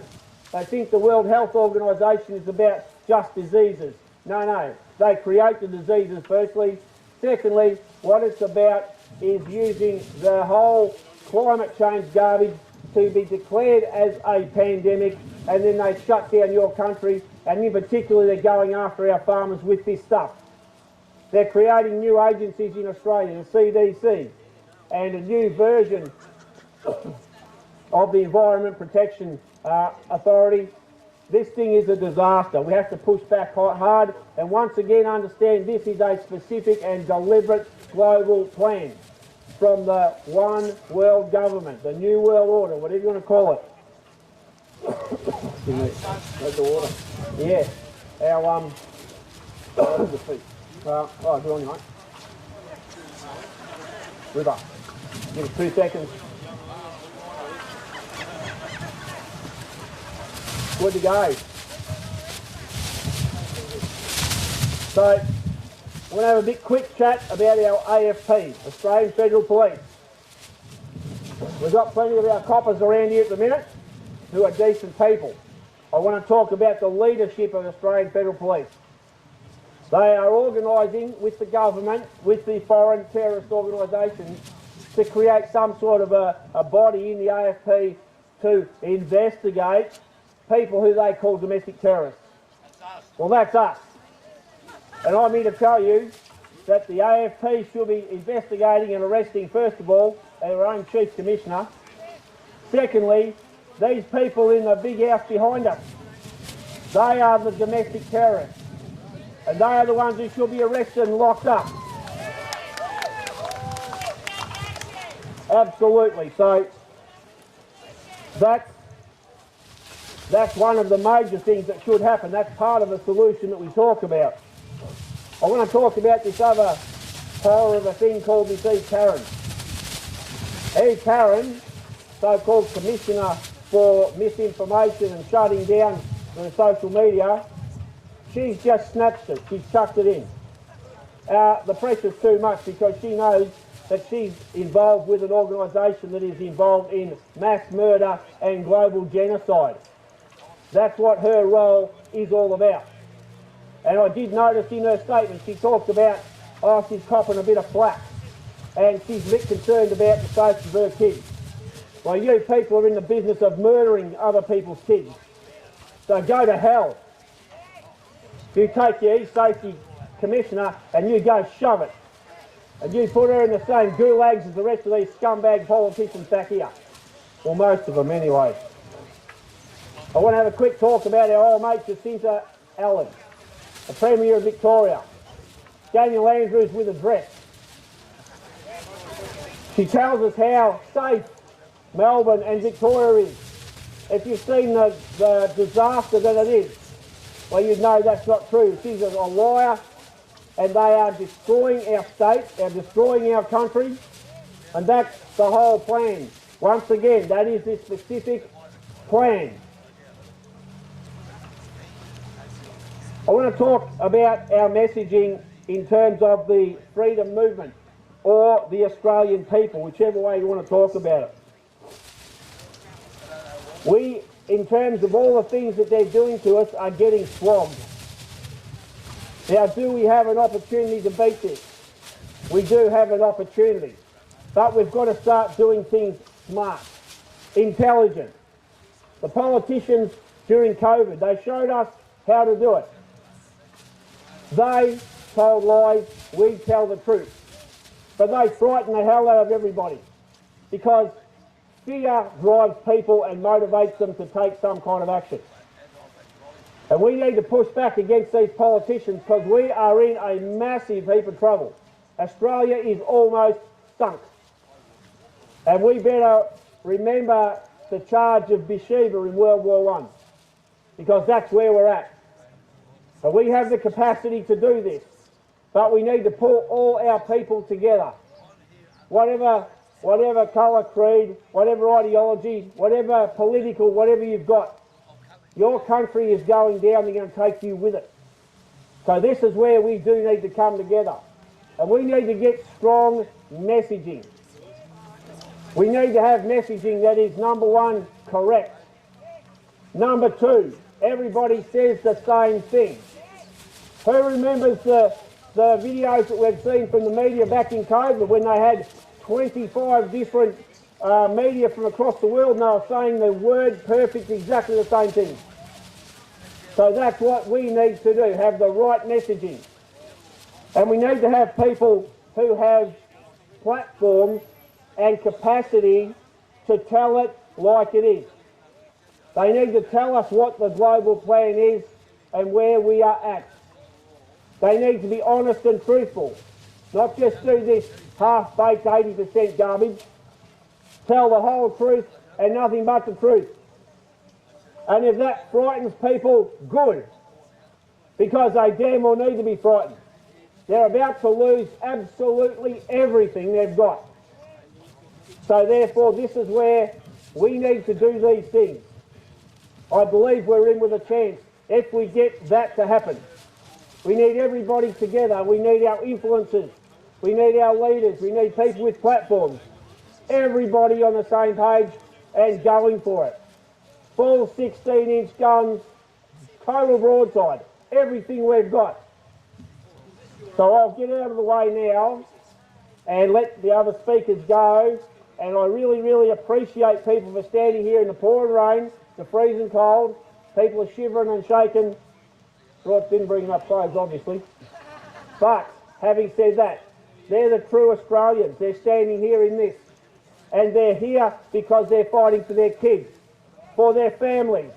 They think the World Health Organisation is about just diseases. No. They create the diseases firstly. Secondly, what it's about is using the whole climate change garbage to be declared as a pandemic, and then they shut down your country, and in particular they're going after our farmers with this stuff. They're creating new agencies in Australia, the CDC, and a new version of the Environment Protection Authority. This thing is a disaster. We have to push back hard, and once again understand this is a specific and deliberate global plan from the one world government, the new world order, whatever you want to call it. That's the order. Yeah. Our oh, good on you, mate. River. Give us 2 seconds. Good to go. So, we're going to have a bit quick chat about our AFP, Australian Federal Police. We've got plenty of our coppers around here at the minute who are decent people. I want to talk about the leadership of Australian Federal Police. They are organising with the government, with the foreign terrorist organisations, to create some sort of a body in the AFP to investigate people who they call domestic terrorists. Well, that's us. And I'm here to tell you that the AFP should be investigating and arresting, first of all, their own Chief Commissioner. Secondly, these people in the big house behind us, they are the domestic terrorists. And they are the ones who should be arrested and locked up. Absolutely. So that's one of the major things that should happen. That's part of the solution that we talk about. I want to talk about this other horror of a thing called this Eve Karen. Eve Karen, so-called Commissioner for Misinformation and Shutting Down the social media, she's just snatched it. She's chucked it in. The pressure's too much because she knows that she's involved with an organisation that is involved in mass murder and global genocide. That's what her role is all about. And I did notice in her statement she talked about, oh, she's copping a bit of flack and she's a bit concerned about the safety of her kids. Well, you people are in the business of murdering other people's kids. So go to hell. You take your e-safety commissioner and you go shove it. And you put her in the same gulags as the rest of these scumbag politicians back here. Well, most of them anyway. I want to have a quick talk about our old mate Jacinta Allen, the Premier of Victoria. Daniel Andrews with address. She tells us how safe Melbourne and Victoria is. If you've seen the disaster that it is, well, you'd know that's not true. She's a liar, and they are destroying our state, they're destroying our country, and that's the whole plan. Once again, that is the specific plan. I want to talk about our messaging in terms of the freedom movement or the Australian people, whichever way you want to talk about it. We, in terms of all the things that they're doing to us, are getting flogged. Now, do we have an opportunity to beat this? We do have an opportunity, but we've got to start doing things smart, intelligent. The politicians during COVID, they showed us how to do it. They told lies, we tell the truth. But they frighten the hell out of everybody because fear drives people and motivates them to take some kind of action. And we need to push back against these politicians because we are in a massive heap of trouble. Australia is almost sunk. And we better remember the charge of Bathsheba in World War I because that's where we're at. So we have the capacity to do this, but we need to pull all our people together. Whatever colour, creed, whatever ideology, whatever political, whatever you've got, your country is going down, they're going to take you with it. So this is where we do need to come together. And we need to get strong messaging. We need to have messaging that is, number one, correct. Number two, everybody says the same thing. Who remembers the videos that we've seen from the media back in COVID when they had 25 different media from across the world and they were saying the word perfect, exactly the same thing. So that's what we need to do, have the right messaging. And we need to have people who have platforms and capacity to tell it like it is. They need to tell us what the global plan is and where we are at. They need to be honest and truthful, not just do this half-baked 80% garbage. Tell the whole truth and nothing but the truth. And if that frightens people, good, because they damn well need to be frightened. They're about to lose absolutely everything they've got. So therefore, this is where we need to do these things. I believe we're in with a chance if we get that to happen. We need everybody together. We need our influencers. We need our leaders. We need people with platforms. Everybody on the same page and going for it. Full 16-inch guns, total broadside. Everything we've got. So I'll get out of the way now and let the other speakers go. And I really, really appreciate people for standing here in the pouring rain, the freezing cold. People are shivering and shaking. Right, didn't bring enough clothes, obviously. But, having said that, they're the true Australians. They're standing here in this. And they're here because they're fighting for their kids, for their families,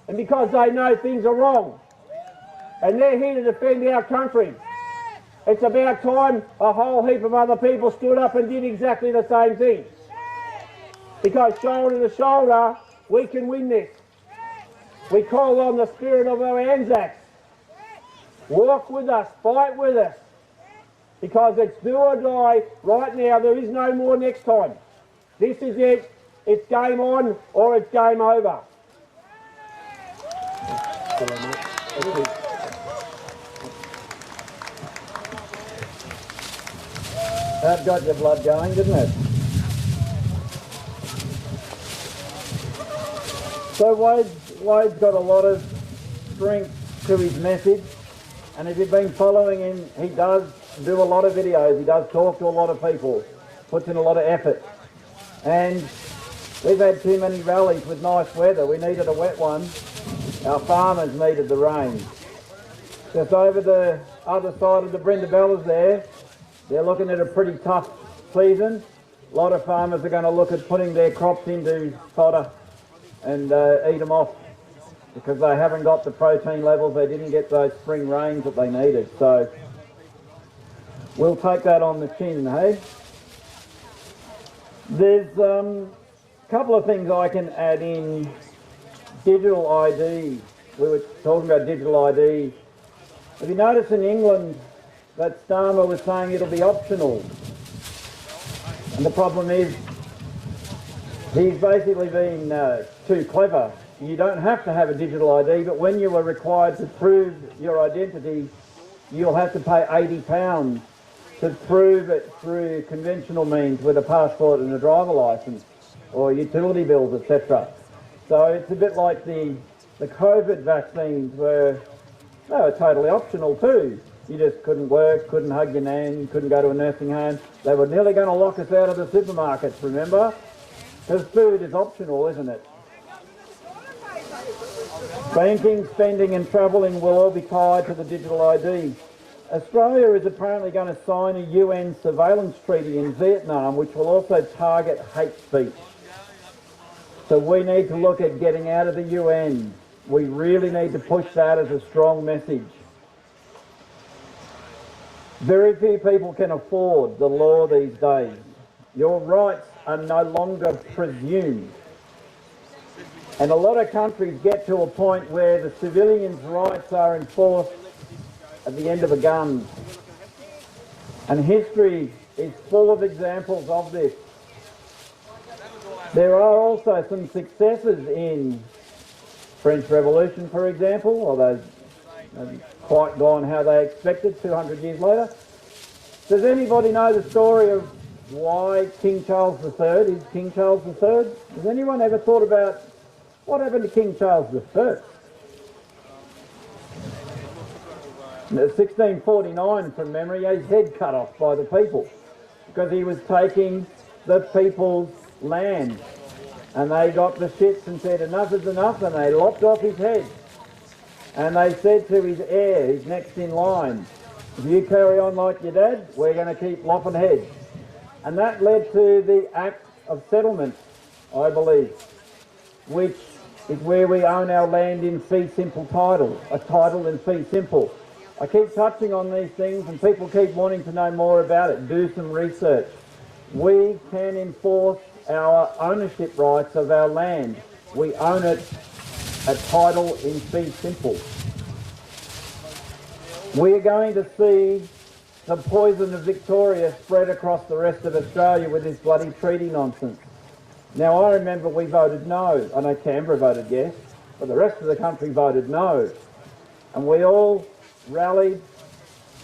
and because they know things are wrong. And they're here to defend our country. It's about time a whole heap of other people stood up and did exactly the same thing. Because shoulder to shoulder, we can win this. We call on the spirit of our Anzacs. Walk with us, fight with us. Because it's do or die right now. There is no more next time. This is it. It's game on or it's game over. That got your blood going, didn't it? So Wade's got a lot of strength to his message, and if you've been following him, he does do a lot of videos, he does talk to a lot of people, puts in a lot of effort. And we've had too many rallies with nice weather. We needed a wet one. Our farmers needed the rain. Just over the other side of the Brindabellas there, they're looking at a pretty tough season. A lot of farmers are going to look at putting their crops into fodder and eat them off because they haven't got the protein levels, they didn't get those spring rains that they needed. So we'll take that on the chin, hey? There's a couple of things I can add in. Digital ID. We were talking about digital ID. Have you noticed in England that Starmer was saying it'll be optional? And the problem is he's basically been too clever. You don't have to have a digital ID, but when you are required to prove your identity, you'll have to pay £80 to prove it through conventional means with a passport and a driver licence or utility bills, etc. So it's a bit like the COVID vaccines where they were totally optional too. You just couldn't work, couldn't hug your nan, you couldn't go to a nursing home. They were nearly going to lock us out of the supermarkets, remember? Because food is optional, isn't it? Banking, spending and travelling will all be tied to the digital ID. Australia is apparently going to sign a UN surveillance treaty in Vietnam which will also target hate speech. So we need to look at getting out of the UN. We really need to push that as a strong message. Very few people can afford the law these days. Your rights are no longer presumed. And a lot of countries get to a point where the civilians' rights are enforced at the end of a gun. And history is full of examples of this. There are also some successes in French Revolution, for example, although they haven't quite gone how they expected 200 years later. Does anybody know the story of why King Charles III is King Charles III? Has anyone ever thought about what happened to King Charles I? In 1649, from memory, his head cut off by the people because he was taking the people's land. And they got the shits and said enough is enough, and they lopped off his head. And they said to his heir, his next in line, if you carry on like your dad, we're going to keep lopping heads. And that led to the Act of Settlement, I believe, which is where we own our land in fee simple title, a title in fee simple. I keep touching on these things and people keep wanting to know more about it. Do some research. We can enforce our ownership rights of our land. We own it, a title in fee simple. We are going to see the poison of Victoria spread across the rest of Australia with this bloody treaty nonsense. Now I remember we voted no. I know Canberra voted yes, but the rest of the country voted no. And we all rallied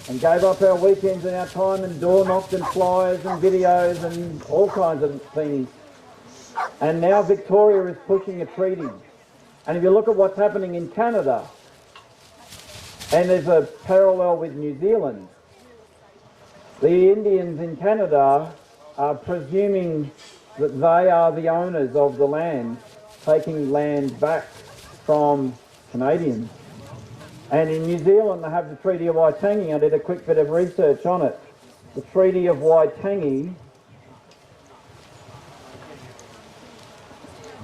and gave up our weekends and our time and door knocked and flyers and videos and all kinds of things. And now Victoria is pushing a treaty. And if you look at what's happening in Canada, and there's a parallel with New Zealand, the Indians in Canada are presuming that they are the owners of the land, taking land back from Canadians. And in New Zealand they have the Treaty of Waitangi. I did a quick bit of research on it. The Treaty of Waitangi,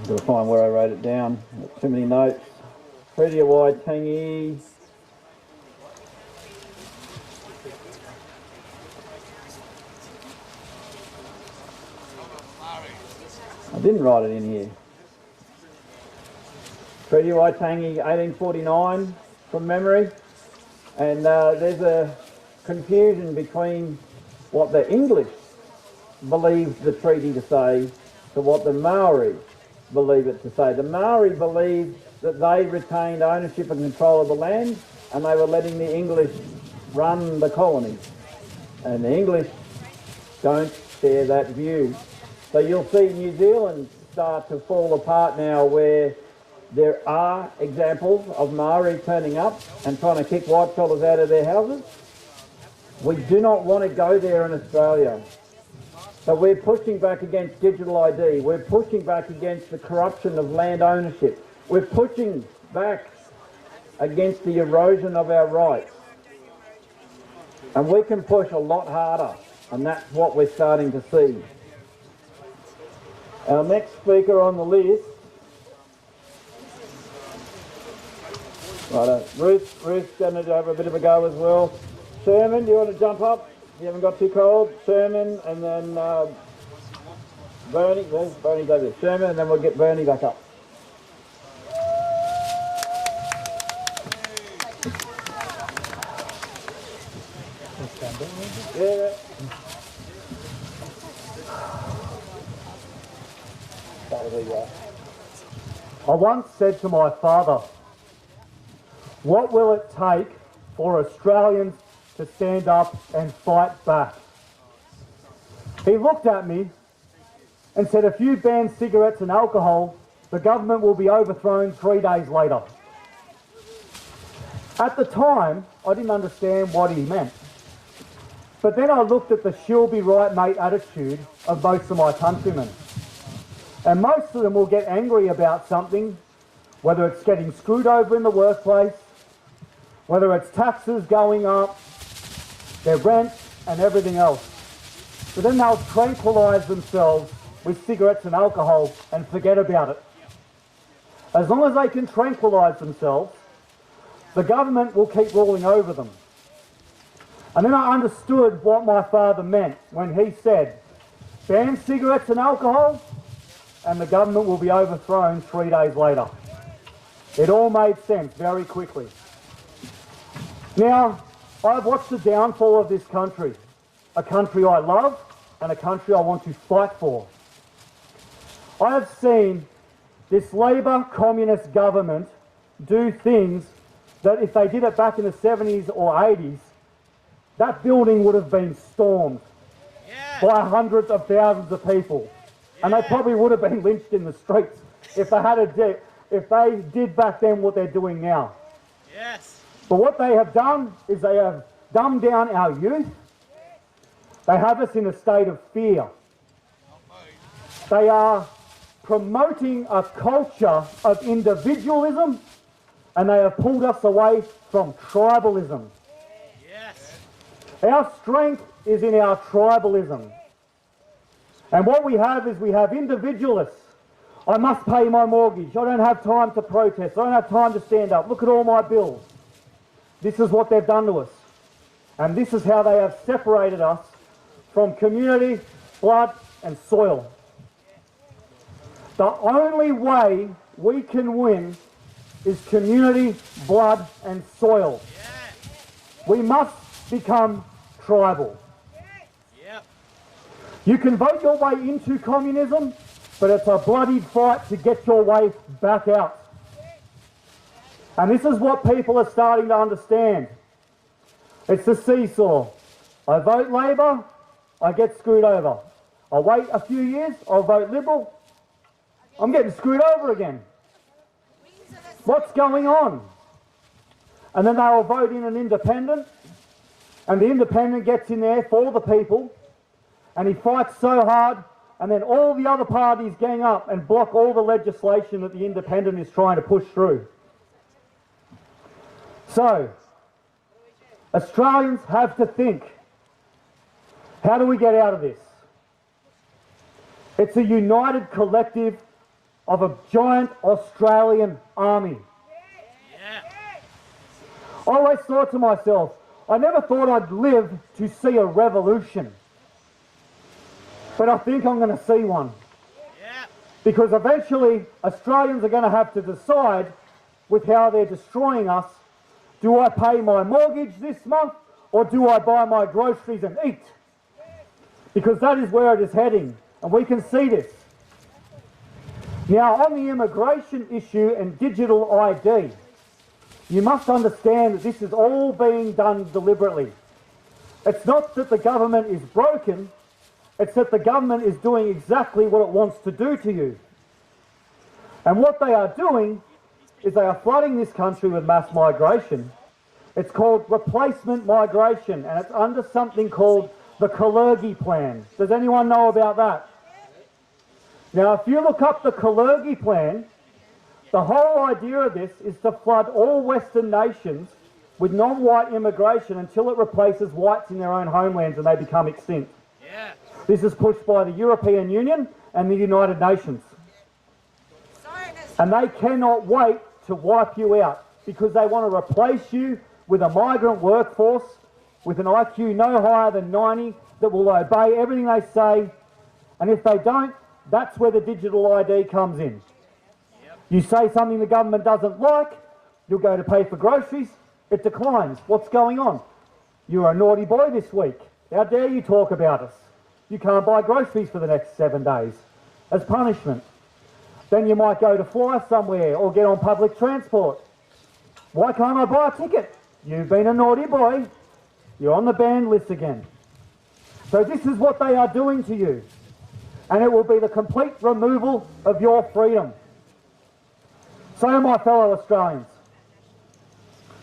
I've got to find where I wrote it down, got too many notes. Treaty of Waitangi, I didn't write it in here. Treaty of Waitangi, 1849, from memory. And there's a confusion between what the English believe the treaty to say to what the Maori believe it to say. The Maori believe that they retained ownership and control of the land and they were letting the English run the colonies. And the English don't share that view. So you'll see New Zealand start to fall apart now, where there are examples of Maori turning up and trying to kick whitefellas out of their houses. We do not want to go there in Australia. So we're pushing back against digital ID. We're pushing back against the corruption of land ownership. We're pushing back against the erosion of our rights. And we can push a lot harder, and that's what we're starting to see. Our next speaker on the list, Ruth's going to have a bit of a go as well. Sherman, do you want to jump up? You haven't got too cold. Sherman, and then Bernie. There's Bernie's over there. Sherman, and then we'll get Bernie back up. Yeah. I once said to my father, what will it take for Australians to stand up and fight back? He looked at me and said, if you ban cigarettes and alcohol, the government will be overthrown 3 days later. At the time, I didn't understand what he meant. But then I looked at the she'll be right mate attitude of most of my countrymen. And most of them will get angry about something, whether it's getting screwed over in the workplace, whether it's taxes going up, their rent and everything else. But then they'll tranquilise themselves with cigarettes and alcohol and forget about it. As long as they can tranquilise themselves, the government will keep ruling over them. And then I understood what my father meant when he said, ban cigarettes and alcohol and the government will be overthrown 3 days later. It all made sense very quickly. Now, I've watched the downfall of this country, a country I love and a country I want to fight for. I have seen this Labor communist government do things that if they did it back in the 70s or 80s, that building would have been stormed by hundreds of thousands of people. And they probably would have been lynched in the streets if they did back then what they're doing now. Yes. But what they have done is they have dumbed down our youth. They have us in a state of fear. They are promoting a culture of individualism, and they have pulled us away from tribalism. Yes. Our strength is in our tribalism. And what we have is we have individualists. I must pay my mortgage. I don't have time to protest. I don't have time to stand up. Look at all my bills. This is what they've done to us. And this is how they have separated us from community, blood and soil. The only way we can win is community, blood and soil. We must become tribal. You can vote your way into communism, but it's a bloody fight to get your way back out. And this is what people are starting to understand. It's the seesaw. I vote Labor, I get screwed over. I wait a few years, I'll vote Liberal, I'm getting screwed over again. What's going on? And then they'll vote in an independent, and the independent gets in there for the people, and he fights so hard, and then all the other parties gang up and block all the legislation that the independent is trying to push through. So, Australians have to think, how do we get out of this? It's a united collective of a giant Australian army. I always thought to myself, I never thought I'd live to see a revolution. But I think I'm going to see one. Because eventually Australians are going to have to decide with how they're destroying us, Do I pay my mortgage this month, or do I buy my groceries and eat? Because that is where it is heading, and we can see this. Now, on the immigration issue and digital ID, you must understand that this is all being done deliberately. It's not that the government is broken, it's that the government is doing exactly what it wants to do to you. And what they are doing is they are flooding this country with mass migration. It's called replacement migration, and it's under something called the Kalergi Plan. Does anyone know about that? Now, if you look up the Kalergi Plan, the whole idea of this is to flood all Western nations with non-white immigration until it replaces whites in their own homelands and they become extinct. Yeah. This is pushed by the European Union and the United Nations. And they cannot wait to wipe you out because they want to replace you with a migrant workforce with an IQ no higher than 90 that will obey everything they say. And if they don't, that's where the digital ID comes in. Yep. You say something the government doesn't like, you'll go to pay for groceries, it declines. What's going on? You're a naughty boy this week. How dare you talk about us? You can't buy groceries for the next 7 days as punishment. Then you might go to fly somewhere or get on public transport. Why can't I buy a ticket? You've been a naughty boy. You're on the banned list again. So this is what they are doing to you. And it will be the complete removal of your freedom. So, my fellow Australians,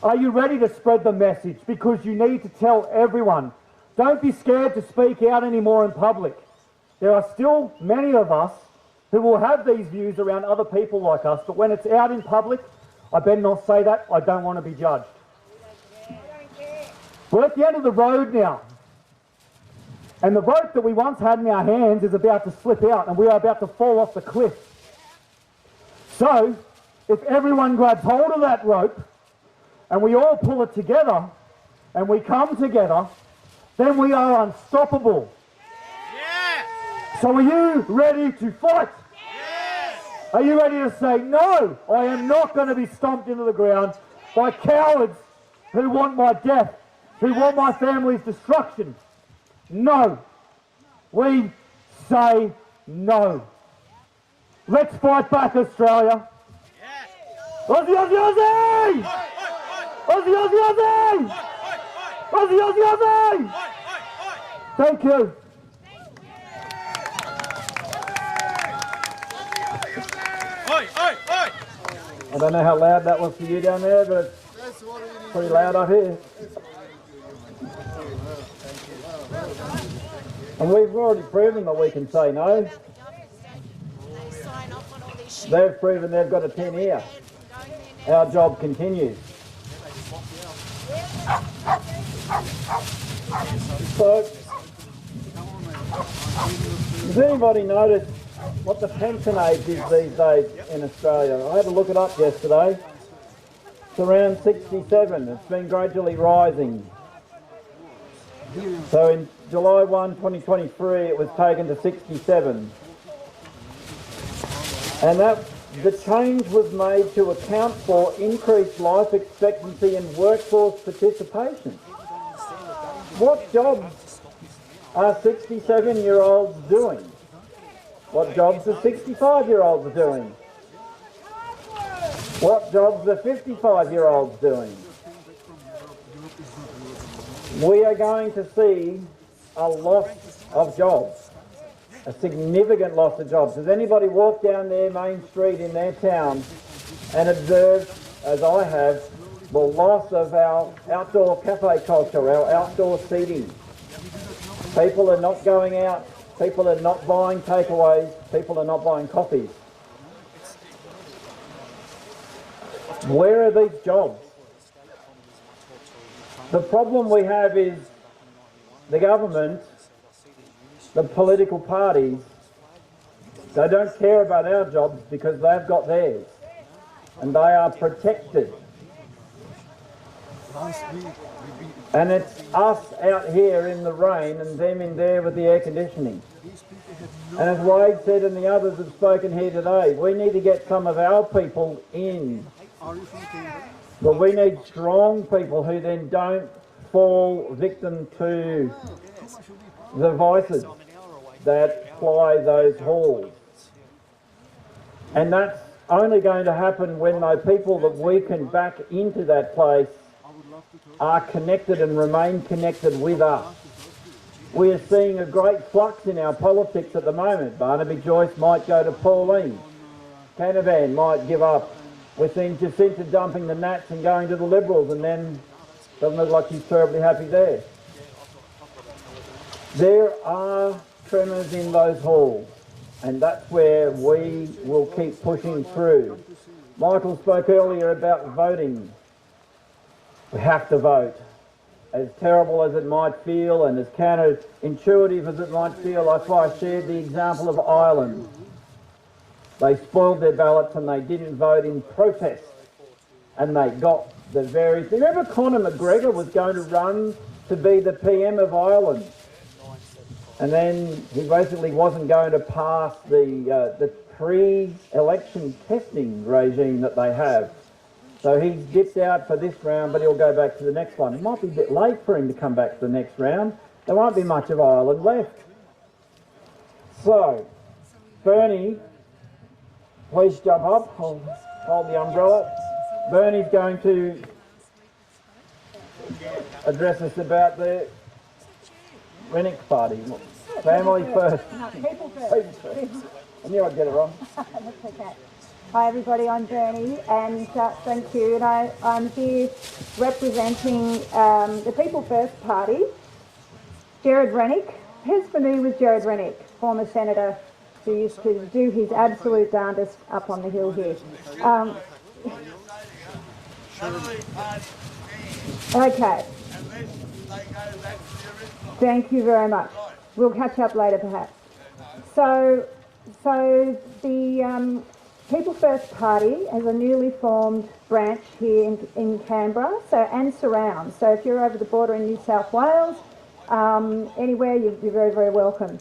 are you ready to spread the message? Because you need to tell everyone. Don't be scared to speak out anymore in public. There are still many of us who will have these views around other people like us, but when it's out in public, I better not say that. I don't want to be judged. We're at the end of the road now. And the rope that we once had in our hands is about to slip out and we are about to fall off the cliff. So, if everyone grabs hold of that rope and we all pull it together and we come together, then we are unstoppable. Yeah. So are you ready to fight? Yes. Are you ready to say, no, I am not going to be stomped into the ground by cowards who want my death, who want my family's destruction? No. We say no. Let's fight back, Australia. Yes. Aussie, Aussie, Aussie! Aussie, Aussie, Aussie! Aussie, Aussie, Aussie! Thank you. Oi, oi, oi! I don't know how loud that was for you down there, but it's pretty loud up here. And we've already proven that we can say no. They've proven they've got a 10 here. Our job continues. So, does anybody notice what the pension age is these days in Australia? I had to look it up yesterday. It's around 67. It's been gradually rising. So in July 1, 2023, it was taken to 67. And the change was made to account for increased life expectancy and workforce participation. What jobs are 67-year-olds doing? What jobs are 65-year-olds doing? What jobs are 55-year-olds doing? We are going to see a loss of jobs, a significant loss of jobs. Has anybody walked down their main street in their town and observed, as I have, the loss of our outdoor cafe culture, our outdoor seating? People are not going out, people are not buying takeaways, people are not buying coffees. Where are these jobs? The problem we have is the government, the political parties, they don't care about our jobs because they've got theirs and they are protected. And it's us out here in the rain and them in there with the air conditioning. And as Wade said and the others have spoken here today, we need to get some of our people in. But we need strong people who then don't fall victim to the vices that ply those halls. And that's only going to happen when those people that we can back into that place are connected and remain connected with us. We are seeing a great flux in our politics at the moment. Barnaby Joyce might go to Pauline. Canavan might give up. We're seeing Jacinta dumping the Nats and going to the Liberals, and then doesn't look like she's terribly happy there. There are tremors in those halls, and that's where we will keep pushing through. Michael spoke earlier about voting. We have to vote. As terrible as it might feel and as counterintuitive as it might feel, that's why I shared the example of Ireland. They spoiled their ballots and they didn't vote in protest. And they got the very thing. Remember Conor McGregor was going to run to be the PM of Ireland. And then he basically wasn't going to pass the pre-election testing regime that they have. So he's dipped out for this round, but he'll go back to the next one. It might be a bit late for him to come back to the next round. There won't be much of Ireland left. So, Bernie, please jump up. I'll hold the umbrella. Bernie's going to address us about the Rennick Party. Family first. No, people first. People first. I knew I'd get it wrong. That's okay. Hi everybody, I'm Bernie, and thank you. And I'm here representing the People First Party. Gerard Rennick. Who's familiar with Gerard Rennick, former senator who used to do his absolute darndest up on the hill here? Okay. Thank you very much. We'll catch up later perhaps. So the People First Party has a newly formed branch here in Canberra, and surrounds. So if you're over the border in New South Wales, anywhere, you're very, very welcome.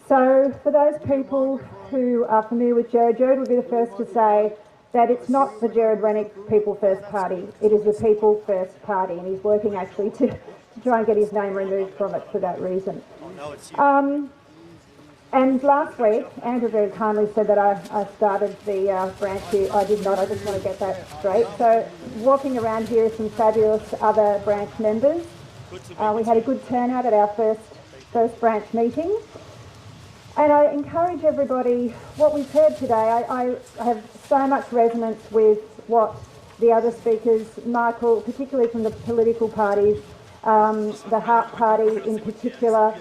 So for those people who are familiar with Gerard would be the first to say that it's not the Gerard Rennick People First Party, it is the People First Party, and he's working actually to try and get his name removed from it for that reason. And last week, Andrew very kindly said that I started the branch here. I did not, I just want to get that straight. So walking around here are some fabulous other branch members. We had a good turnout at our first branch meeting. And I encourage everybody, what we've heard today, I have so much resonance with what the other speakers, Michael, particularly from the political parties, the Heart Party in particular,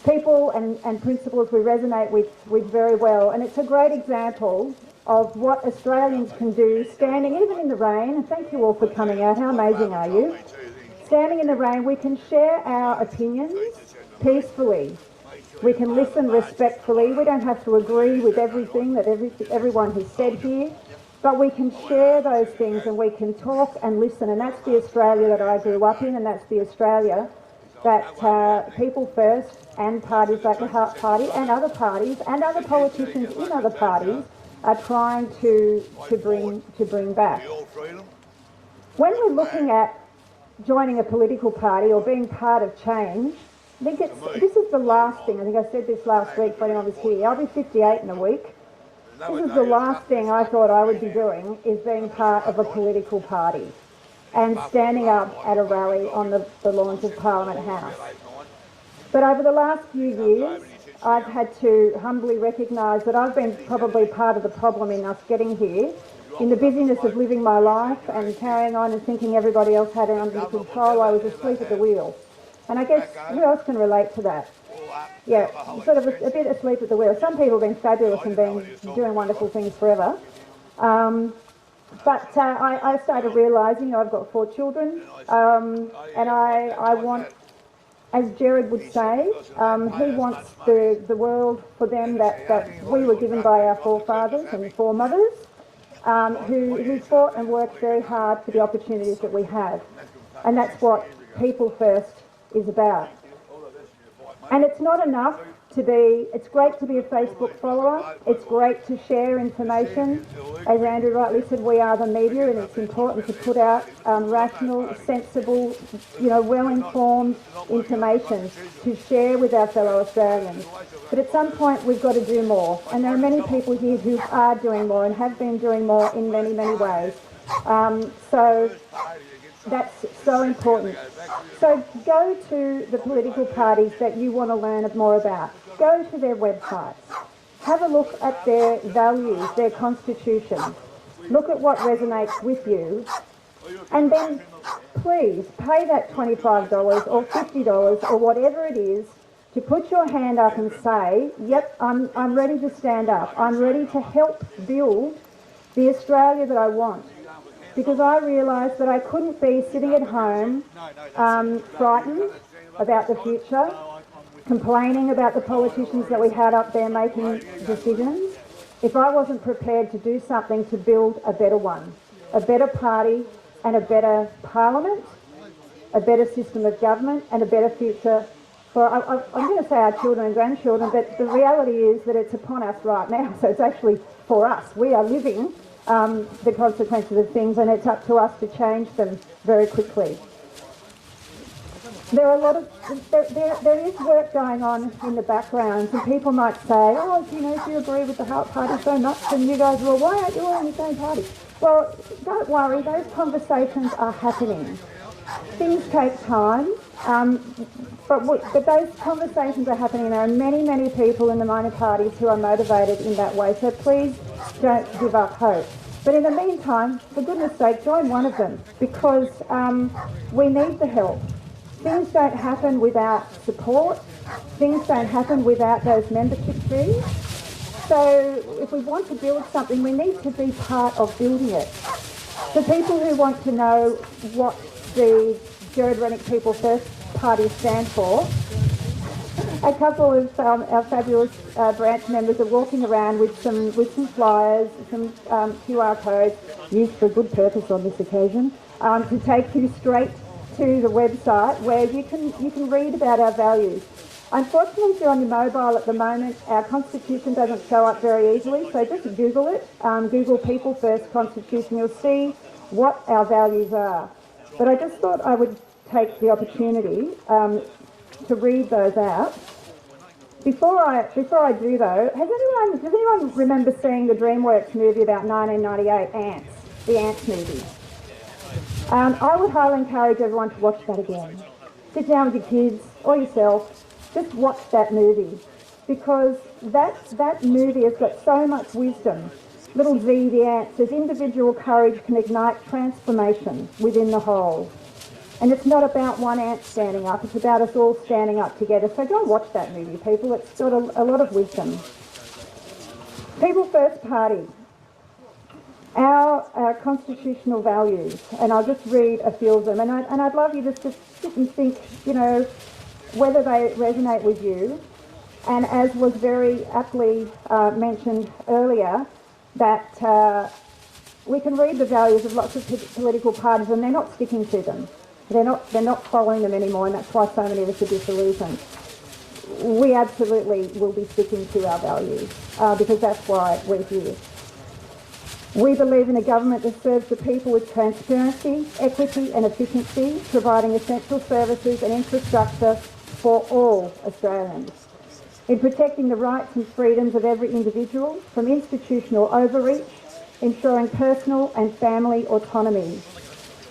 people and principles we resonate with very well. And it's a great example of what Australians can do, standing even in the rain, and thank you all for coming out, how amazing are you? Standing in the rain, we can share our opinions peacefully. We can listen respectfully. We don't have to agree with everything that everyone has said here, but we can share those things and we can talk and listen. And that's the Australia that I grew up in, and that's the Australia that People First and parties like the Heart Party and other parties and other politicians in other parties are trying to bring back. When we're looking at joining a political party or being part of change, I think this is the last thing. I think I said this last week when I was here. I'll be 58 in a week. This is the last thing I thought I would be doing, is being part of a political party and standing up at a rally on the lawns of Parliament House. But over the last few years, I've had to humbly recognise that I've been probably part of the problem in us getting here, in the busyness of living my life and carrying on and thinking everybody else had it under control. I was asleep at the wheel. And I guess who else can relate to that? Yeah, sort of a bit asleep at the wheel. Some people have been fabulous and been doing wonderful things forever. But I started realising, I've got 4 children, and I want, as Gerard would say, he wants the world for them that we were given by our forefathers and foremothers, who fought and worked very hard for the opportunities that we have. And that's what People First is about. And it's not enough it's great to be a Facebook follower. It's great to share information. As Andrew rightly said, we are the media, and it's important to put out rational, sensible, well-informed information to share with our fellow Australians. But at some point we've got to do more, and there are many people here who are doing more and have been doing more in many, many ways. So that's so important. So go to the political parties that you want to learn more about. Go to their websites. Have a look at their values, their constitution. Look at what resonates with you. And then please pay that $25 or $50 or whatever it is to put your hand up and say, yep, I'm ready to stand up. I'm ready to help build the Australia that I want. Because I realised that I couldn't be sitting at home frightened about the future, complaining about the politicians that we had up there making decisions, if I wasn't prepared to do something to build a better one, a better party and a better parliament, a better system of government and a better future for, I'm going to say our children and grandchildren, but the reality is that it's upon us right now, so it's actually for us. We are living the consequences of things, and it's up to us to change them very quickly. There are a lot of there is work going on in the background, and people might say, oh, if you agree with the Heart Party so much, then you guys, well, why aren't you all in the same party? Well, don't worry, those conversations are happening. Things take time, but those conversations are happening. There are many, many people in the minor parties who are motivated in that way, so please don't give up hope. But in the meantime, for goodness sake, join one of them, because we need the help. Things don't happen without support. Things don't happen without those membership fees. So if we want to build something, we need to be part of building it. For people who want to know what the Gerard Rennick People First Party stand for, a couple of our fabulous branch members are walking around with some flyers, some QR codes, used for a good purpose on this occasion, to take you straight to the website where you can read about our values. Unfortunately, if you're on your mobile at the moment, our constitution doesn't show up very easily, so just Google it. Google People First Constitution. You'll see what our values are. But I just thought I would take the opportunity to read those out. Before I do though, does anyone remember seeing the DreamWorks movie about 1998, Ants, the Ants movie? I would highly encourage everyone to watch that again. Sit down with your kids or yourself, just watch that movie, because that movie has got so much wisdom. Little Z, the ant, says individual courage can ignite transformation within the whole. And it's not about one ant standing up, it's about us all standing up together. So go and watch that movie, people. It's got a lot of wisdom. People First Party. Our constitutional values, and I'll just read a few of them, and I'd love you just to sit and think, whether they resonate with you. And as was very aptly mentioned earlier, that we can read the values of lots of political parties and they're not sticking to them. They're not following them anymore, and that's why so many of us are disillusioned. We absolutely will be sticking to our values because that's why we're here. We believe in a government that serves the people with transparency, equity and efficiency, providing essential services and infrastructure for all Australians. In protecting the rights and freedoms of every individual from institutional overreach, ensuring personal and family autonomy.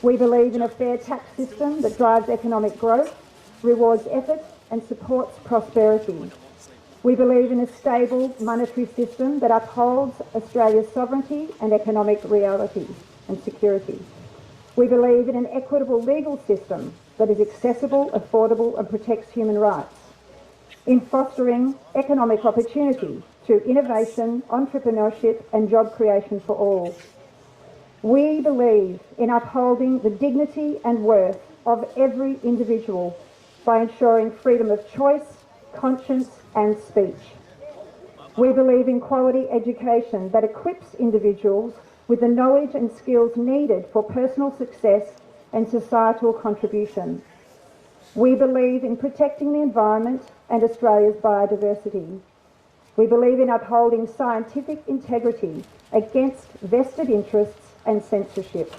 We believe in a fair tax system that drives economic growth, rewards effort and supports prosperity. We believe in a stable monetary system that upholds Australia's sovereignty and economic reality and security. We believe in an equitable legal system that is accessible, affordable and protects human rights. In fostering economic opportunity through innovation, entrepreneurship and job creation for all. We believe in upholding the dignity and worth of every individual by ensuring freedom of choice, conscience and speech. We believe in quality education that equips individuals with the knowledge and skills needed for personal success and societal contribution. We believe in protecting the environment and Australia's biodiversity. We believe in upholding scientific integrity against vested interests and censorship.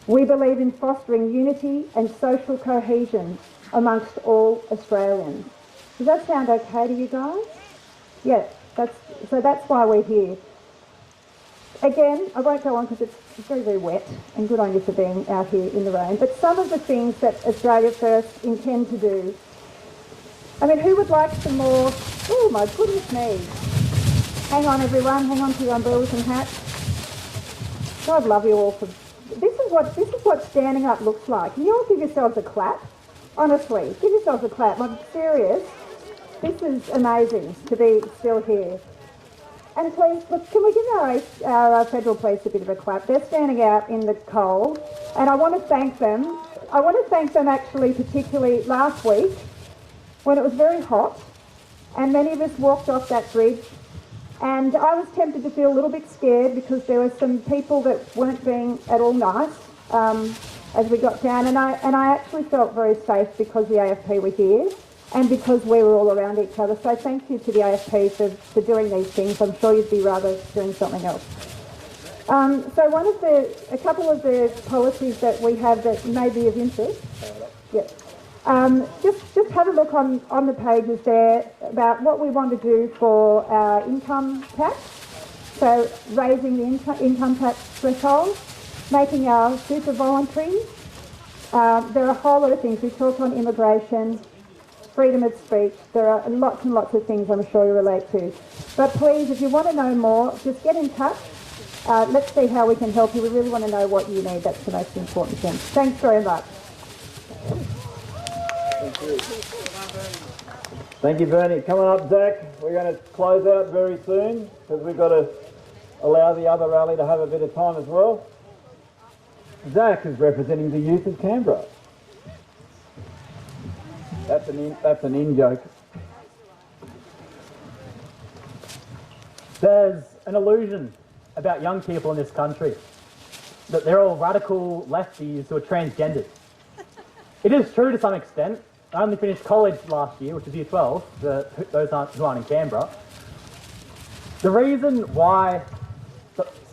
We believe in fostering unity and social cohesion amongst all Australians. Does that sound okay to you guys? Yeah, that's why we're here. Again, I won't go on because it's very, very wet, and good on you for being out here in the rain, but some of the things that Australia First intend to do. I mean, who would like some more? Oh my goodness me. Hang on everyone, hang on to your umbrellas and hats. God love you all for... This is what standing up looks like. Can you all give yourselves a clap? Honestly, give yourselves a clap. I'm serious. This is amazing to be still here. And please, look, can we give our federal police a bit of a clap? They're standing out in the cold, and I want to thank them. I want to thank them actually particularly last week when it was very hot, and many of us walked off that bridge, and I was tempted to feel a little bit scared because there were some people that weren't being at all nice as we got down, and I actually felt very safe because the AFP were here and because we were all around each other. So thank you to the AFP for doing these things. I'm sure you'd be rather doing something else. So a couple of the policies that we have that may be of interest. Yes. Just have a look on the pages there about what we want to do for our income tax. So raising the income tax threshold, making our super voluntary. There are a whole lot of things. We talk on immigration, freedom of speech. There are lots and lots of things I'm sure you relate to. But please, if you want to know more, just get in touch. Let's see how we can help you. We really want to know what you need. That's the most important thing. Thanks very much. Thank you, Bernie. Coming up, Zach, we're going to close out very soon because we've got to allow the other rally to have a bit of time as well. Zach is representing the youth of Canberra. That's an in joke. There's an illusion about young people in this country that they're all radical lefties who are transgendered. It is true to some extent. I only finished college last year, which is year 12, those who aren't in Canberra. The reason why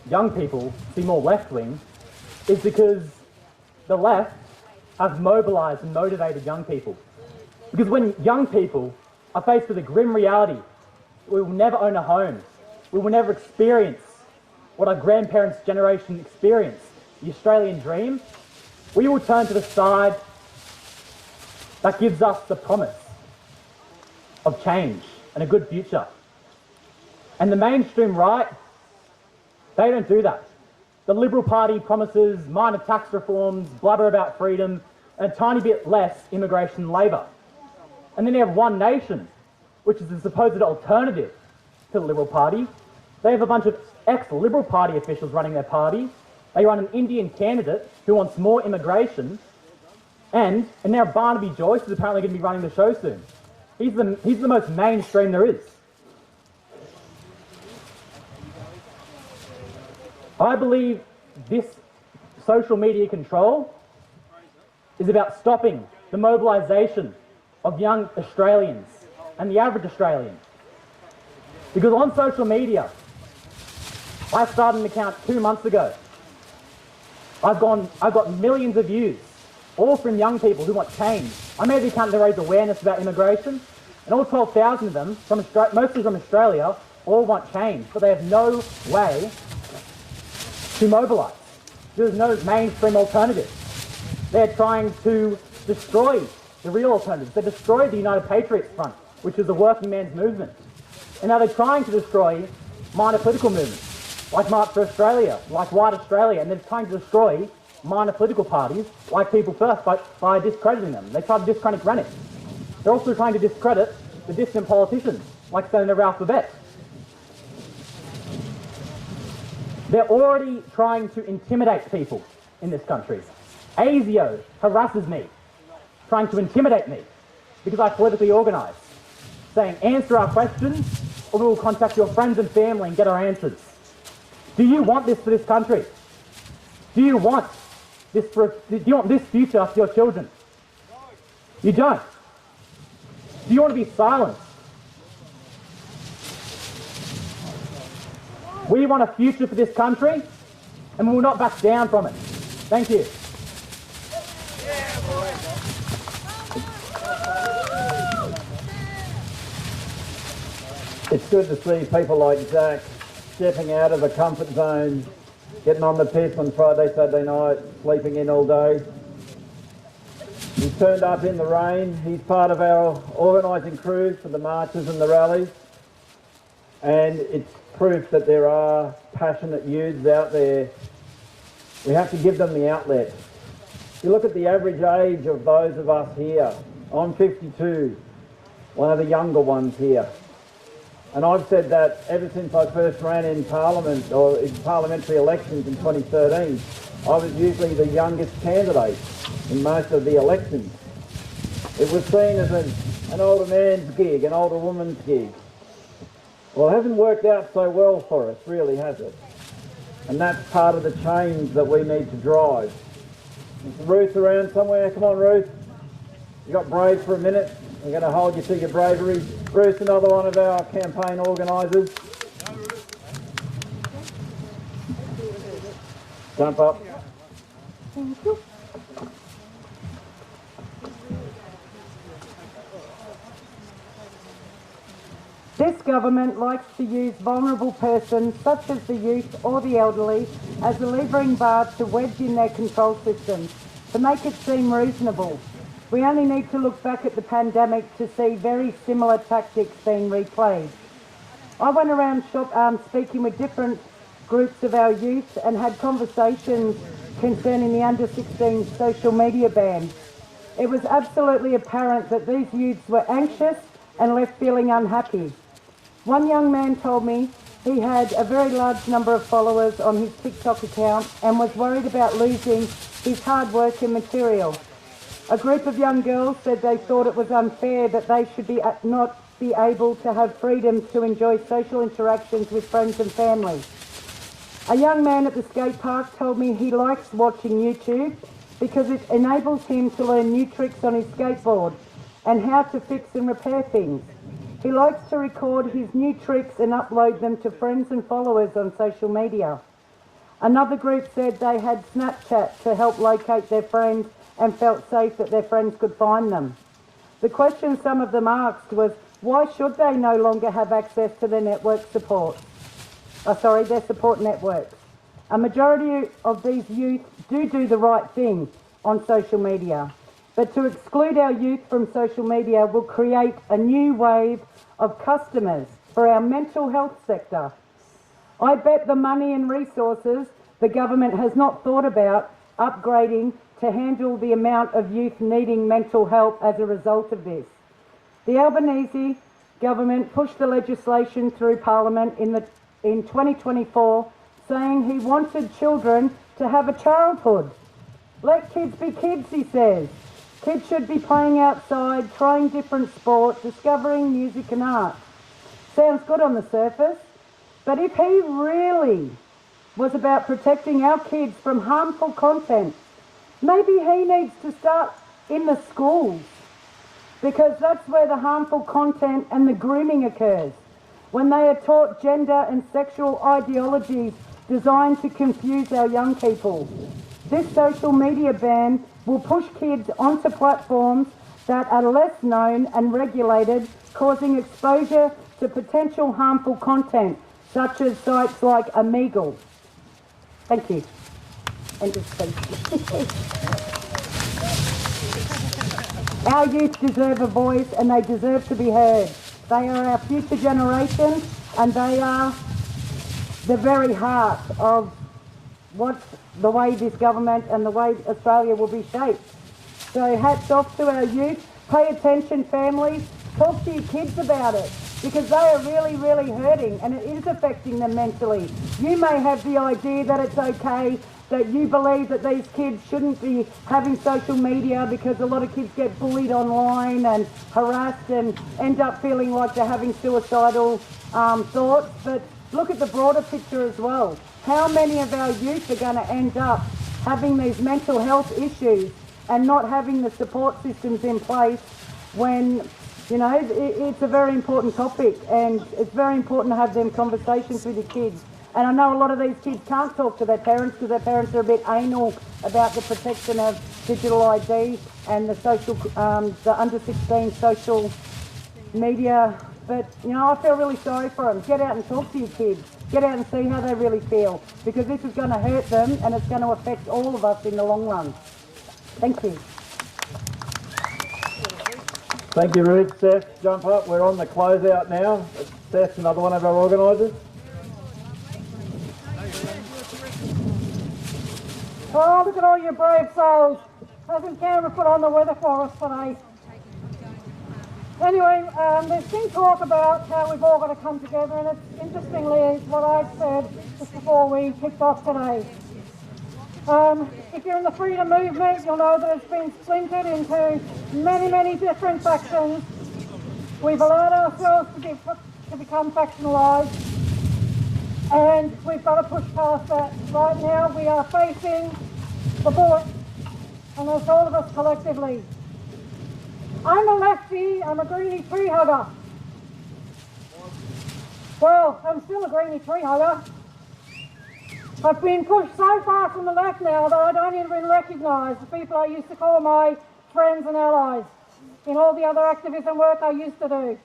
young people see more left-wing is because the left have mobilised and motivated young people. Because when young people are faced with a grim reality, we will never own a home, we will never experience what our grandparents' generation experienced, the Australian dream, we will turn to the side that gives us the promise of change and a good future. And the mainstream right, they don't do that. The Liberal Party promises minor tax reforms, blabber about freedom, and a tiny bit less immigration and labour. And then you have One Nation, which is the supposed alternative to the Liberal Party. They have a bunch of ex-Liberal Party officials running their party. They run an Indian candidate who wants more immigration. And now Barnaby Joyce is apparently going to be running the show soon. He's the most mainstream there is. I believe this social media control is about stopping the mobilisation of young Australians and the average Australian. Because on social media, I started an account 2 months ago. I've got millions of views, all from young people who want change. I made the account to raise awareness about immigration, and all 12,000 of them, mostly from Australia, all want change, but they have no way to mobilise. There's no mainstream alternative. They're trying to destroy the real alternatives. They destroyed the United Patriots Front, which is the working man's movement. And now they're trying to destroy minor political movements, like March for Australia, like White Australia, and they're trying to destroy minor political parties, like People First, by discrediting them. They tried to discredit Granite. They're also trying to discredit the dissident politicians, like Senator Ralph Babette. They're already trying to intimidate people in this country. ASIO harasses me, trying to intimidate me, because I politically organise, saying, answer our questions, or we will contact your friends and family and get our answers. Do you want this for this country? Do you want this future for your children? You don't. Do Do you want to be silenced? We want a future for this country, and we will not back down from it. Thank you. It's good to see people like Zach stepping out of the comfort zone, getting on the piss on Friday, Saturday night, sleeping in all day. He's turned up in the rain. He's part of our organising crew for the marches and the rallies. And it's proof that there are passionate youths out there. We have to give them the outlet. If you look at the average age of those of us here, I'm 52, one of the younger ones here. And I've said that ever since I first ran in Parliament, or in parliamentary elections in 2013, I was usually the youngest candidate in most of the elections. It was seen as an older man's gig, an older woman's gig. Well, it hasn't worked out so well for us, really, has it? And that's part of the change that we need to drive. Is Ruth around somewhere? Come on, Ruth. You got brave for a minute. We're going to hold you to your bravery. Ruth's another one of our campaign organisers. Jump up. Thank you. This government likes to use vulnerable persons, such as the youth or the elderly, as a levering bar to wedge in their control systems, to make it seem reasonable. We only need to look back at the pandemic to see very similar tactics being replayed. I went around speaking with different groups of our youth and had conversations concerning the under-16 social media ban. It was absolutely apparent that these youths were anxious and left feeling unhappy. One young man told me he had a very large number of followers on his TikTok account and was worried about losing his hard work and material. A group of young girls said they thought it was unfair that they should not be able to have freedom to enjoy social interactions with friends and family. A young man at the skate park told me he likes watching YouTube because it enables him to learn new tricks on his skateboard and how to fix and repair things. He likes to record his new tricks and upload them to friends and followers on social media. Another group said they had Snapchat to help locate their friends and felt safe that their friends could find them. The question some of them asked was, why should they no longer have access to their network support? Their support networks. A majority of these youth do the right thing on social media, but to exclude our youth from social media will create a new wave of customers for our mental health sector. I bet the money and resources the government has not thought about upgrading to handle the amount of youth needing mental help as a result of this. The Albanese government pushed the legislation through Parliament in 2024, saying he wanted children to have a childhood. Let kids be kids, he says. Kids should be playing outside, trying different sport, discovering music and art. Sounds good on the surface, but if he really was about protecting our kids from harmful content, maybe he needs to start in the schools, because that's where the harmful content and the grooming occurs, when they are taught gender and sexual ideologies designed to confuse our young people. This social media ban will push kids onto platforms that are less known and regulated, causing exposure to potential harmful content, such as sites like Omegle. Thank you. End of speech. Our youth deserve a voice and they deserve to be heard. They are our future generation and they are the very heart of the way this government and the way Australia will be shaped. So hats off to our youth. Pay attention, families. Talk to your kids about it, because they are really, really hurting and it is affecting them mentally. You may have the idea that it's okay, that you believe that these kids shouldn't be having social media because a lot of kids get bullied online and harassed and end up feeling like they're having suicidal thoughts. But look at the broader picture as well. How many of our youth are going to end up having these mental health issues and not having the support systems in place when You know, it's a very important topic, and it's very important to have them conversations with your kids. And I know a lot of these kids can't talk to their parents because their parents are a bit anal about the protection of digital ID and the social, the under 16 social media. But, you know, I feel really sorry for them. Get out and talk to your kids. Get out and see how they really feel, because this is going to hurt them and it's going to affect all of us in the long run. Thank you. Thank you, Ruth. Seth, jump up. We're on the closeout now. Seth's another one of our organisers. Oh, look at all your brave souls. Hasn't Canberra put on the weather for us today? Anyway, there's been talk about how we've all got to come together, and it's interestingly what I said just before we kicked off today. If you're in the freedom movement, you'll know that it's been splintered into many, many different factions. We've allowed ourselves to become factionalised, and we've got to push past that. Right now we are facing the bullet, and that's all of us collectively. I'm a lefty, I'm a greenie tree hugger. Well, I'm still a greenie tree hugger. I've been pushed so far from the left now that I don't even recognise the people I used to call my friends and allies in all the other activism work I used to do.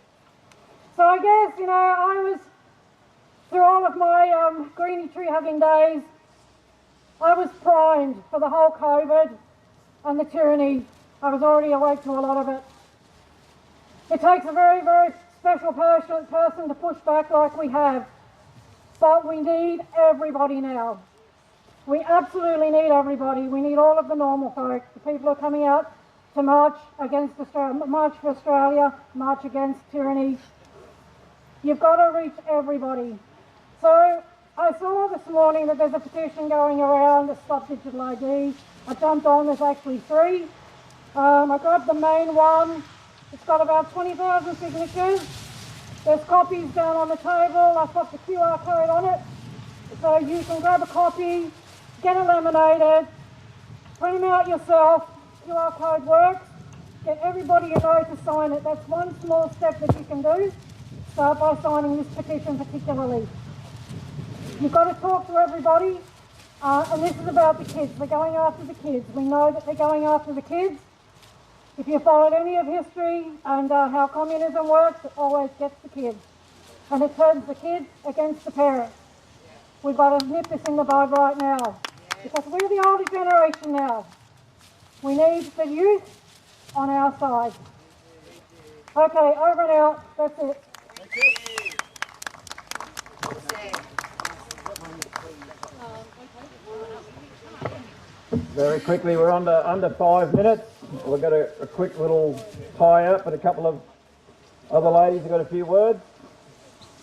So I guess, you know, I was, through all of my greenie tree hugging days, I was primed for the whole COVID and the tyranny. I was already awake to a lot of it. It takes a very, very special person to push back like we have. But we need everybody now. We absolutely need everybody. We need all of the normal folk, the people who are coming out to march against Australia, march for Australia, march against tyranny. You've got to reach everybody. So I saw this morning that there's a petition going around to stop digital ID. I jumped on, there's actually 3. I grabbed the main one. It's got about 20,000 signatures. There's copies down on the table. I've got the QR code on it. So you can grab a copy, get it laminated, print them out yourself. QR code works. Get everybody you know to sign it. That's one small step that you can do. Start by signing this petition particularly. You've got to talk to everybody. And this is about the kids. They're going after the kids. We know that they're going after the kids. If you followed any of history and how communism works, it always gets the kids. And it turns the kids against the parents. We've got to nip this in the bud right now. Because we're the older generation now. We need the youth on our side. Okay, over and out. That's it. Very quickly, we're under 5 minutes. We've got a quick little tie-up, but a couple of other ladies have got a few words.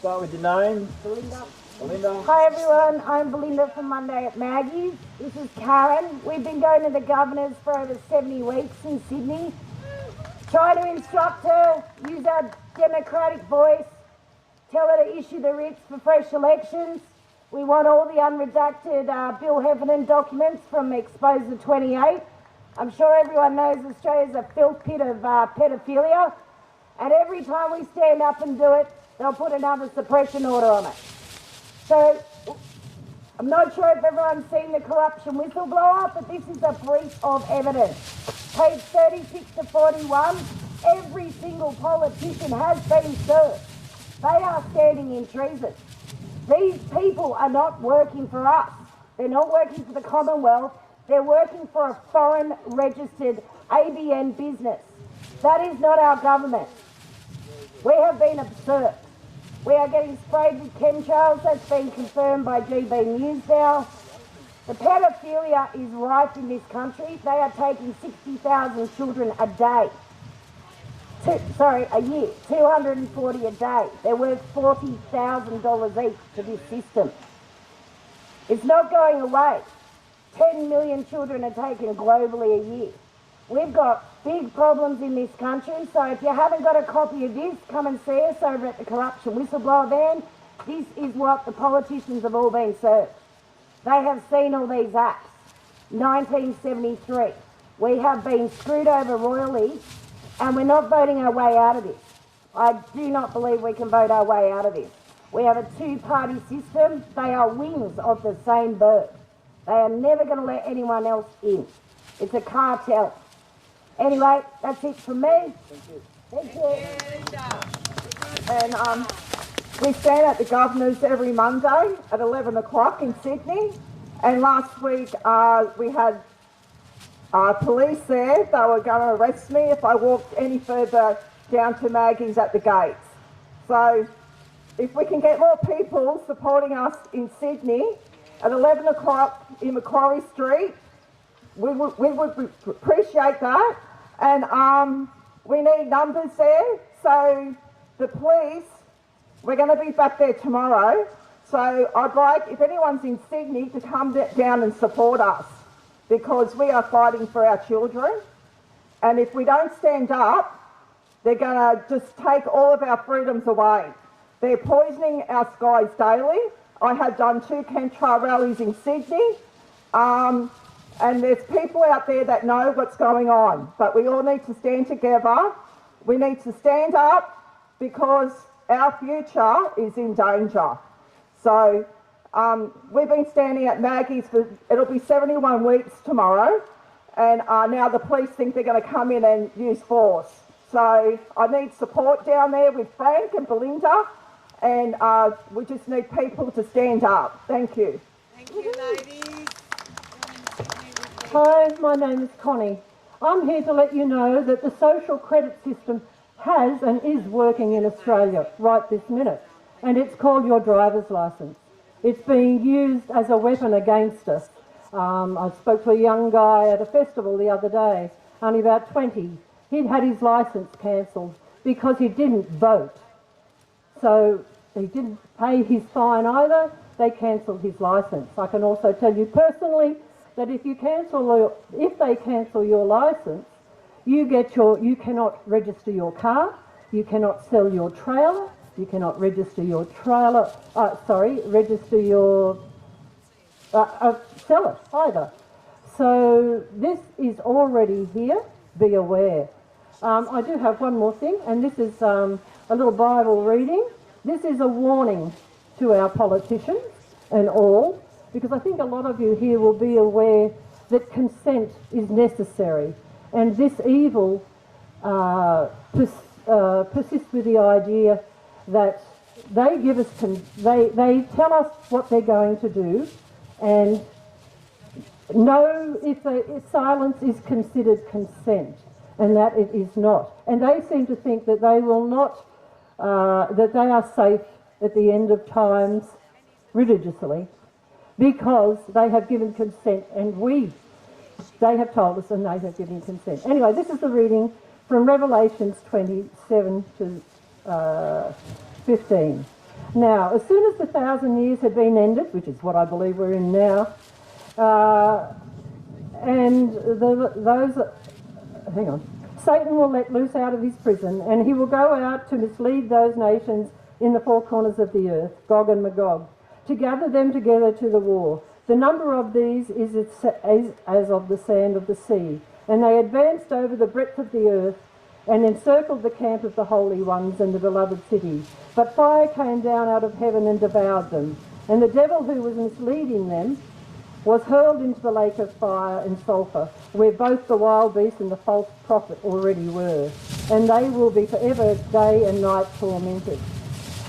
Start with your name. Belinda. Hi everyone, I'm Belinda from Monday at Maggie's. This is Karen. We've been going to the Governor's for over 70 weeks in Sydney, trying to instruct her, use our democratic voice, tell her to issue the writs for fresh elections. We want all the unredacted Bill Heffernan documents from Exposure 28. I'm sure everyone knows Australia's a filth pit of pedophilia, and every time we stand up and do it, they'll put another suppression order on it. So, I'm not sure if everyone's seen the corruption whistleblower, but this is a breach of evidence. Page 36 to 41, every single politician has been served. They are standing in treason. These people are not working for us. They're not working for the Commonwealth. They're working for a foreign registered ABN business. That is not our government. We have been absurd. We are getting sprayed with chemtrails. That's been confirmed by GB News now. The pedophilia is rife in this country. They are taking 60,000 children a day. A year. 240 a day. They're worth $40,000 each to this system. It's not going away. 10 million children are taken globally a year. We've got big problems in this country, so if you haven't got a copy of this, come and see us over at the Corruption Whistleblower Van. This is what the politicians have all been served. They have seen all these acts. 1973. We have been screwed over royally, and we're not voting our way out of this. I do not believe we can vote our way out of this. We have a two-party system. They are wings of the same bird. They are never going to let anyone else in. It's a cartel. Anyway, that's it from me. Thank you. And we stand at the Governor's every Monday at 11 o'clock in Sydney. And last week we had police there. They were going to arrest me if I walked any further down to Maggie's at the gates. So if we can get more people supporting us in Sydney at 11 o'clock in Macquarie Street, we would appreciate that. And we need numbers there. So the police, we're going to be back there tomorrow. So I'd like, if anyone's in Sydney, to come down and support us, because we are fighting for our children. And if we don't stand up, they're going to just take all of our freedoms away. They're poisoning our skies daily. I have done 2 Canberra rallies in Sydney. And there's people out there that know what's going on. But we all need to stand together. We need to stand up because our future is in danger. So we've been standing at Maggie's for, it'll be 71 weeks tomorrow. And now the police think they're going to come in and use force. So I need support down there with Frank and Belinda. And we just need people to stand up. Thank you. Thank you, ladies. Hi, my name is Connie. I'm here to let you know that the social credit system has and is working in Australia right this minute, and it's called your driver's licence. It's being used as a weapon against us. I spoke to a young guy at a festival the other day, only about 20. He'd had his licence cancelled because he didn't vote. So he didn't pay his fine either. They cancelled his licence. I can also tell you personally that if they cancel your licence, you cannot register your car, you cannot sell your trailer, you cannot register your sell it either. So this is already here. Be aware. I do have one more thing, and this is a little Bible reading. This is a warning to our politicians and all, because I think a lot of you here will be aware that consent is necessary, and this evil persists with the idea that they give us, they tell us what they're going to do, and know if silence is considered consent, and that it is not. And they seem to think that they will not, that they are safe at the end of times religiously, because they have given consent, and they have told us and they have given consent. Anyway, this is the reading from Revelations 27 to 15. Now, as soon as the 1,000 years had been ended, which is what I believe we're in now, Satan will let loose out of his prison, and he will go out to mislead those nations in the four corners of the earth, Gog and Magog, to gather them together to the war. The number of these is as of the sand of the sea. And they advanced over the breadth of the earth and encircled the camp of the holy ones and the beloved city. But fire came down out of heaven and devoured them. And the devil who was misleading them was hurled into the lake of fire and sulphur, where both the wild beast and the false prophet already were. And they will be forever day and night tormented.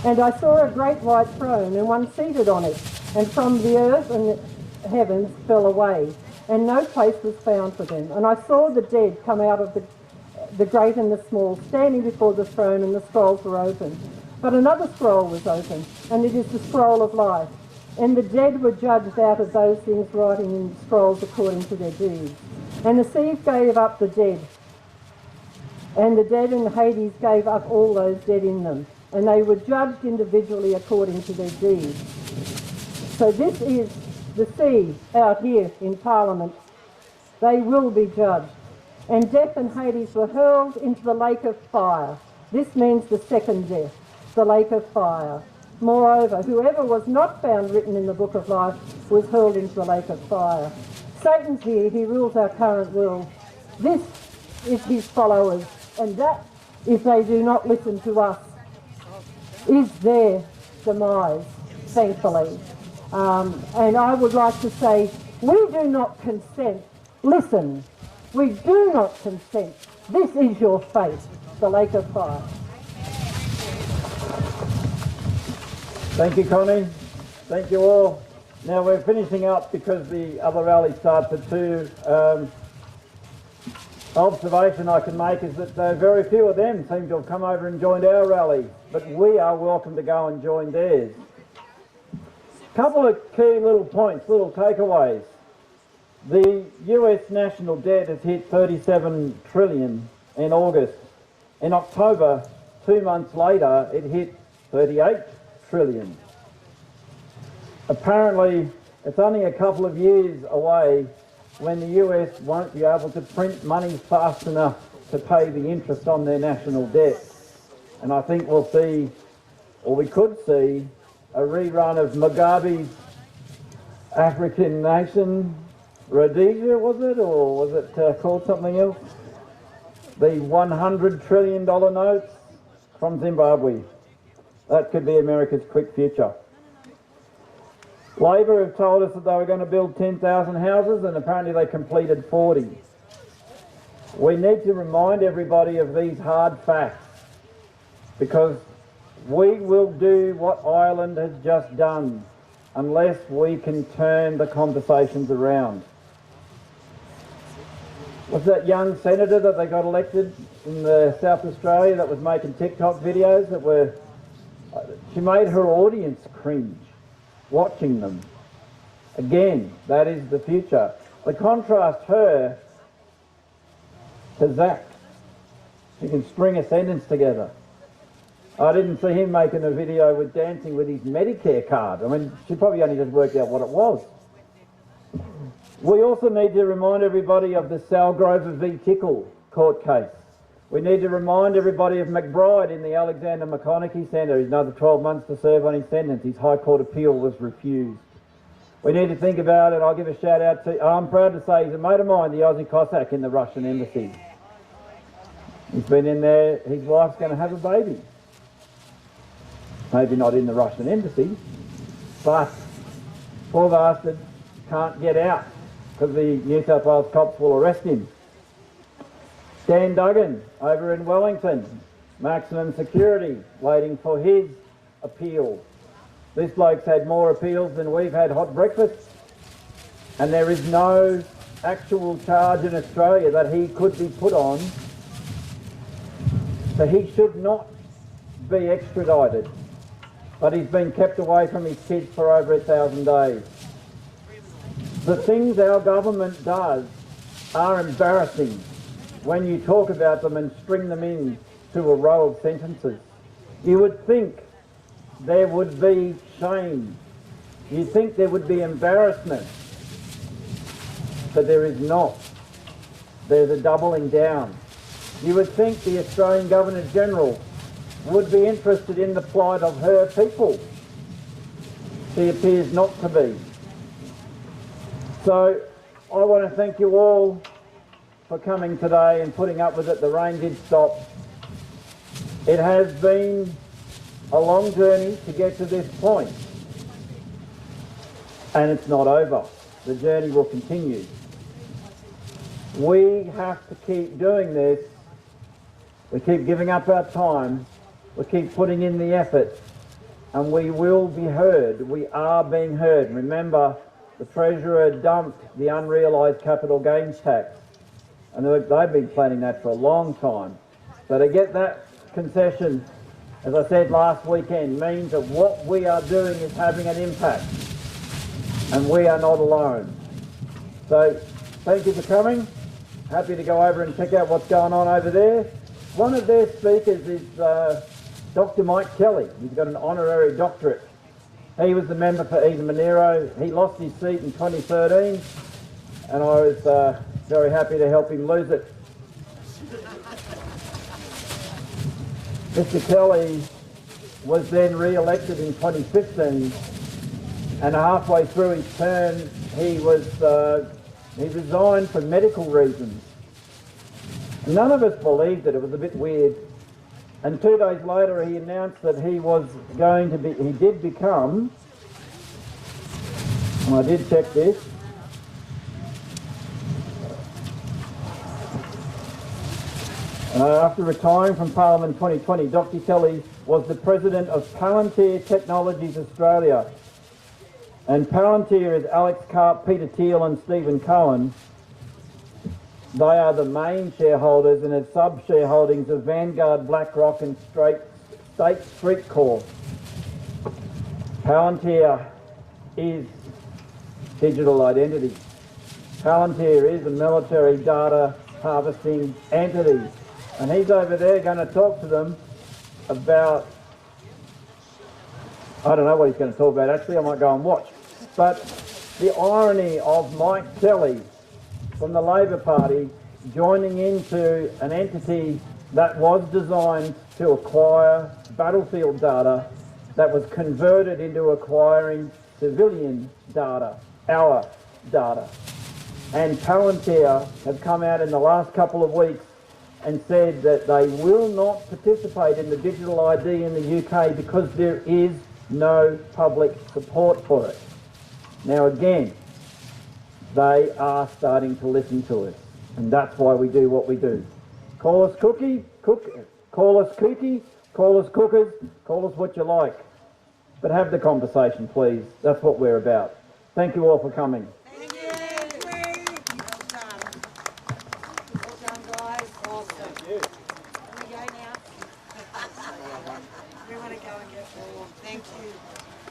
And I saw a great white throne, and one seated on it. And from the earth and the heavens fell away, and no place was found for them. And I saw the dead come out of the great and the small, standing before the throne, and the scrolls were open. But another scroll was open, and it is the scroll of life. And the dead were judged out of those things writing in scrolls according to their deeds. And the sea gave up the dead, and the dead in Hades gave up all those dead in them. And they were judged individually according to their deeds. So this is the sea out here in Parliament. They will be judged. And death and Hades were hurled into the lake of fire. This means the second death, the lake of fire. Moreover, whoever was not found written in the book of life was hurled into the lake of fire. Satan's here, he rules our current world. This is his followers, and that if they do not listen to us, is their demise, thankfully. And I would like to say, we do not consent. Listen, we do not consent. This is your fate, the Lake of Fire. Thank you, Connie. Thank you all. Now we're finishing up because the other rally starts at 2. Observation I can make is that very few of them seem to have come over and joined our rally, but we are welcome to go and join theirs. Couple of key little points, little takeaways. The US national debt has hit 37 trillion in August. In October, 2 months later, it hit 38 trillion. Apparently, it's only a couple of years away when the US won't be able to print money fast enough to pay the interest on their national debt. And I think we'll see, or we could see, a rerun of Mugabe's African nation, Rhodesia was it, or was it called something else? The $100 trillion notes from Zimbabwe. That could be America's quick future. Labor have told us that they were going to build 10,000 houses and apparently they completed 40. We need to remind everybody of these hard facts because we will do what Ireland has just done unless we can turn the conversations around. Was that young senator that they got elected in South Australia that was making TikTok videos that were... She made her audience cringe watching them. Again, that is the future. But contrast her to Zach. She can string a sentence together. I didn't see him making a video with dancing with his Medicare card. I mean, she probably only just worked out what it was. We also need to remind everybody of the Salgrover v Tickle court case. We need to remind everybody of McBride in the Alexander McConaughey Centre. He's another 12 months to serve on his sentence. His High Court appeal was refused. We need to think about it. I'll give a shout out to, I'm proud to say he's a mate of mine, the Aussie Cossack in the Russian embassy. He's been in there, his wife's going to have a baby. Maybe not in the Russian embassy, but poor bastard can't get out because the New South Wales cops will arrest him. Dan Duggan over in Wellington, maximum security, waiting for his appeal. This bloke's had more appeals than we've had hot breakfasts, and there is no actual charge in Australia that he could be put on, so he should not be extradited. But he's been kept away from his kids for over 1,000 days. The things our government does are embarrassing when you talk about them and string them in to a row of sentences. You would think there would be shame. You'd think there would be embarrassment. But there is not. There's a doubling down. You would think the Australian Governor-General would be interested in the plight of her people. She appears not to be. So I want to thank you all for coming today and putting up with it. The rain did stop. It has been a long journey to get to this point, and it's not over. The journey will continue. We have to keep doing this. We keep giving up our time. We keep putting in the effort, and we will be heard. We are being heard. Remember, the Treasurer dumped the unrealised capital gains tax, and they've been planning that for a long time. So to get that concession, as I said last weekend, means that what we are doing is having an impact, and we are not alone. So thank you for coming. Happy to go over and check out what's going on over there. One of their speakers is Dr. Mike Kelly. He's got an honorary doctorate. He was the member for Eden Monero. He lost his seat in 2013, and I was very happy to help him lose it. Mr. Kelly was then re-elected in 2015, and halfway through his term, he resigned for medical reasons. None of us believed it. It was a bit weird. And 2 days later, he announced that he did become, and I did check this, after retiring from Parliament in 2020, Dr. Kelly was the President of Palantir Technologies Australia. And Palantir is Alex Karp, Peter Thiel and Stephen Cohen. They are the main shareholders and have sub-shareholdings of Vanguard, BlackRock and State Street Corp. Palantir is digital identity. Palantir is a military data harvesting entity. And he's over there going to talk to them about, I don't know what he's going to talk about actually, I might go and watch. But the irony of Mike Kelly from the Labor Party joining into an entity that was designed to acquire battlefield data that was converted into acquiring civilian data, our data. And Palantir have come out in the last couple of weeks and said that they will not participate in the digital ID in the UK because there is no public support for it. Now again, they are starting to listen to us, and that's why we do what we do. Call us call us kooky, call us cookers, call us what you like. But have the conversation, please. That's what we're about. Thank you all for coming.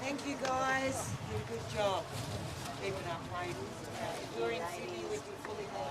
Thank you guys. You did a good job. Keep it up, mate. If you're in Sydney, we can fully go.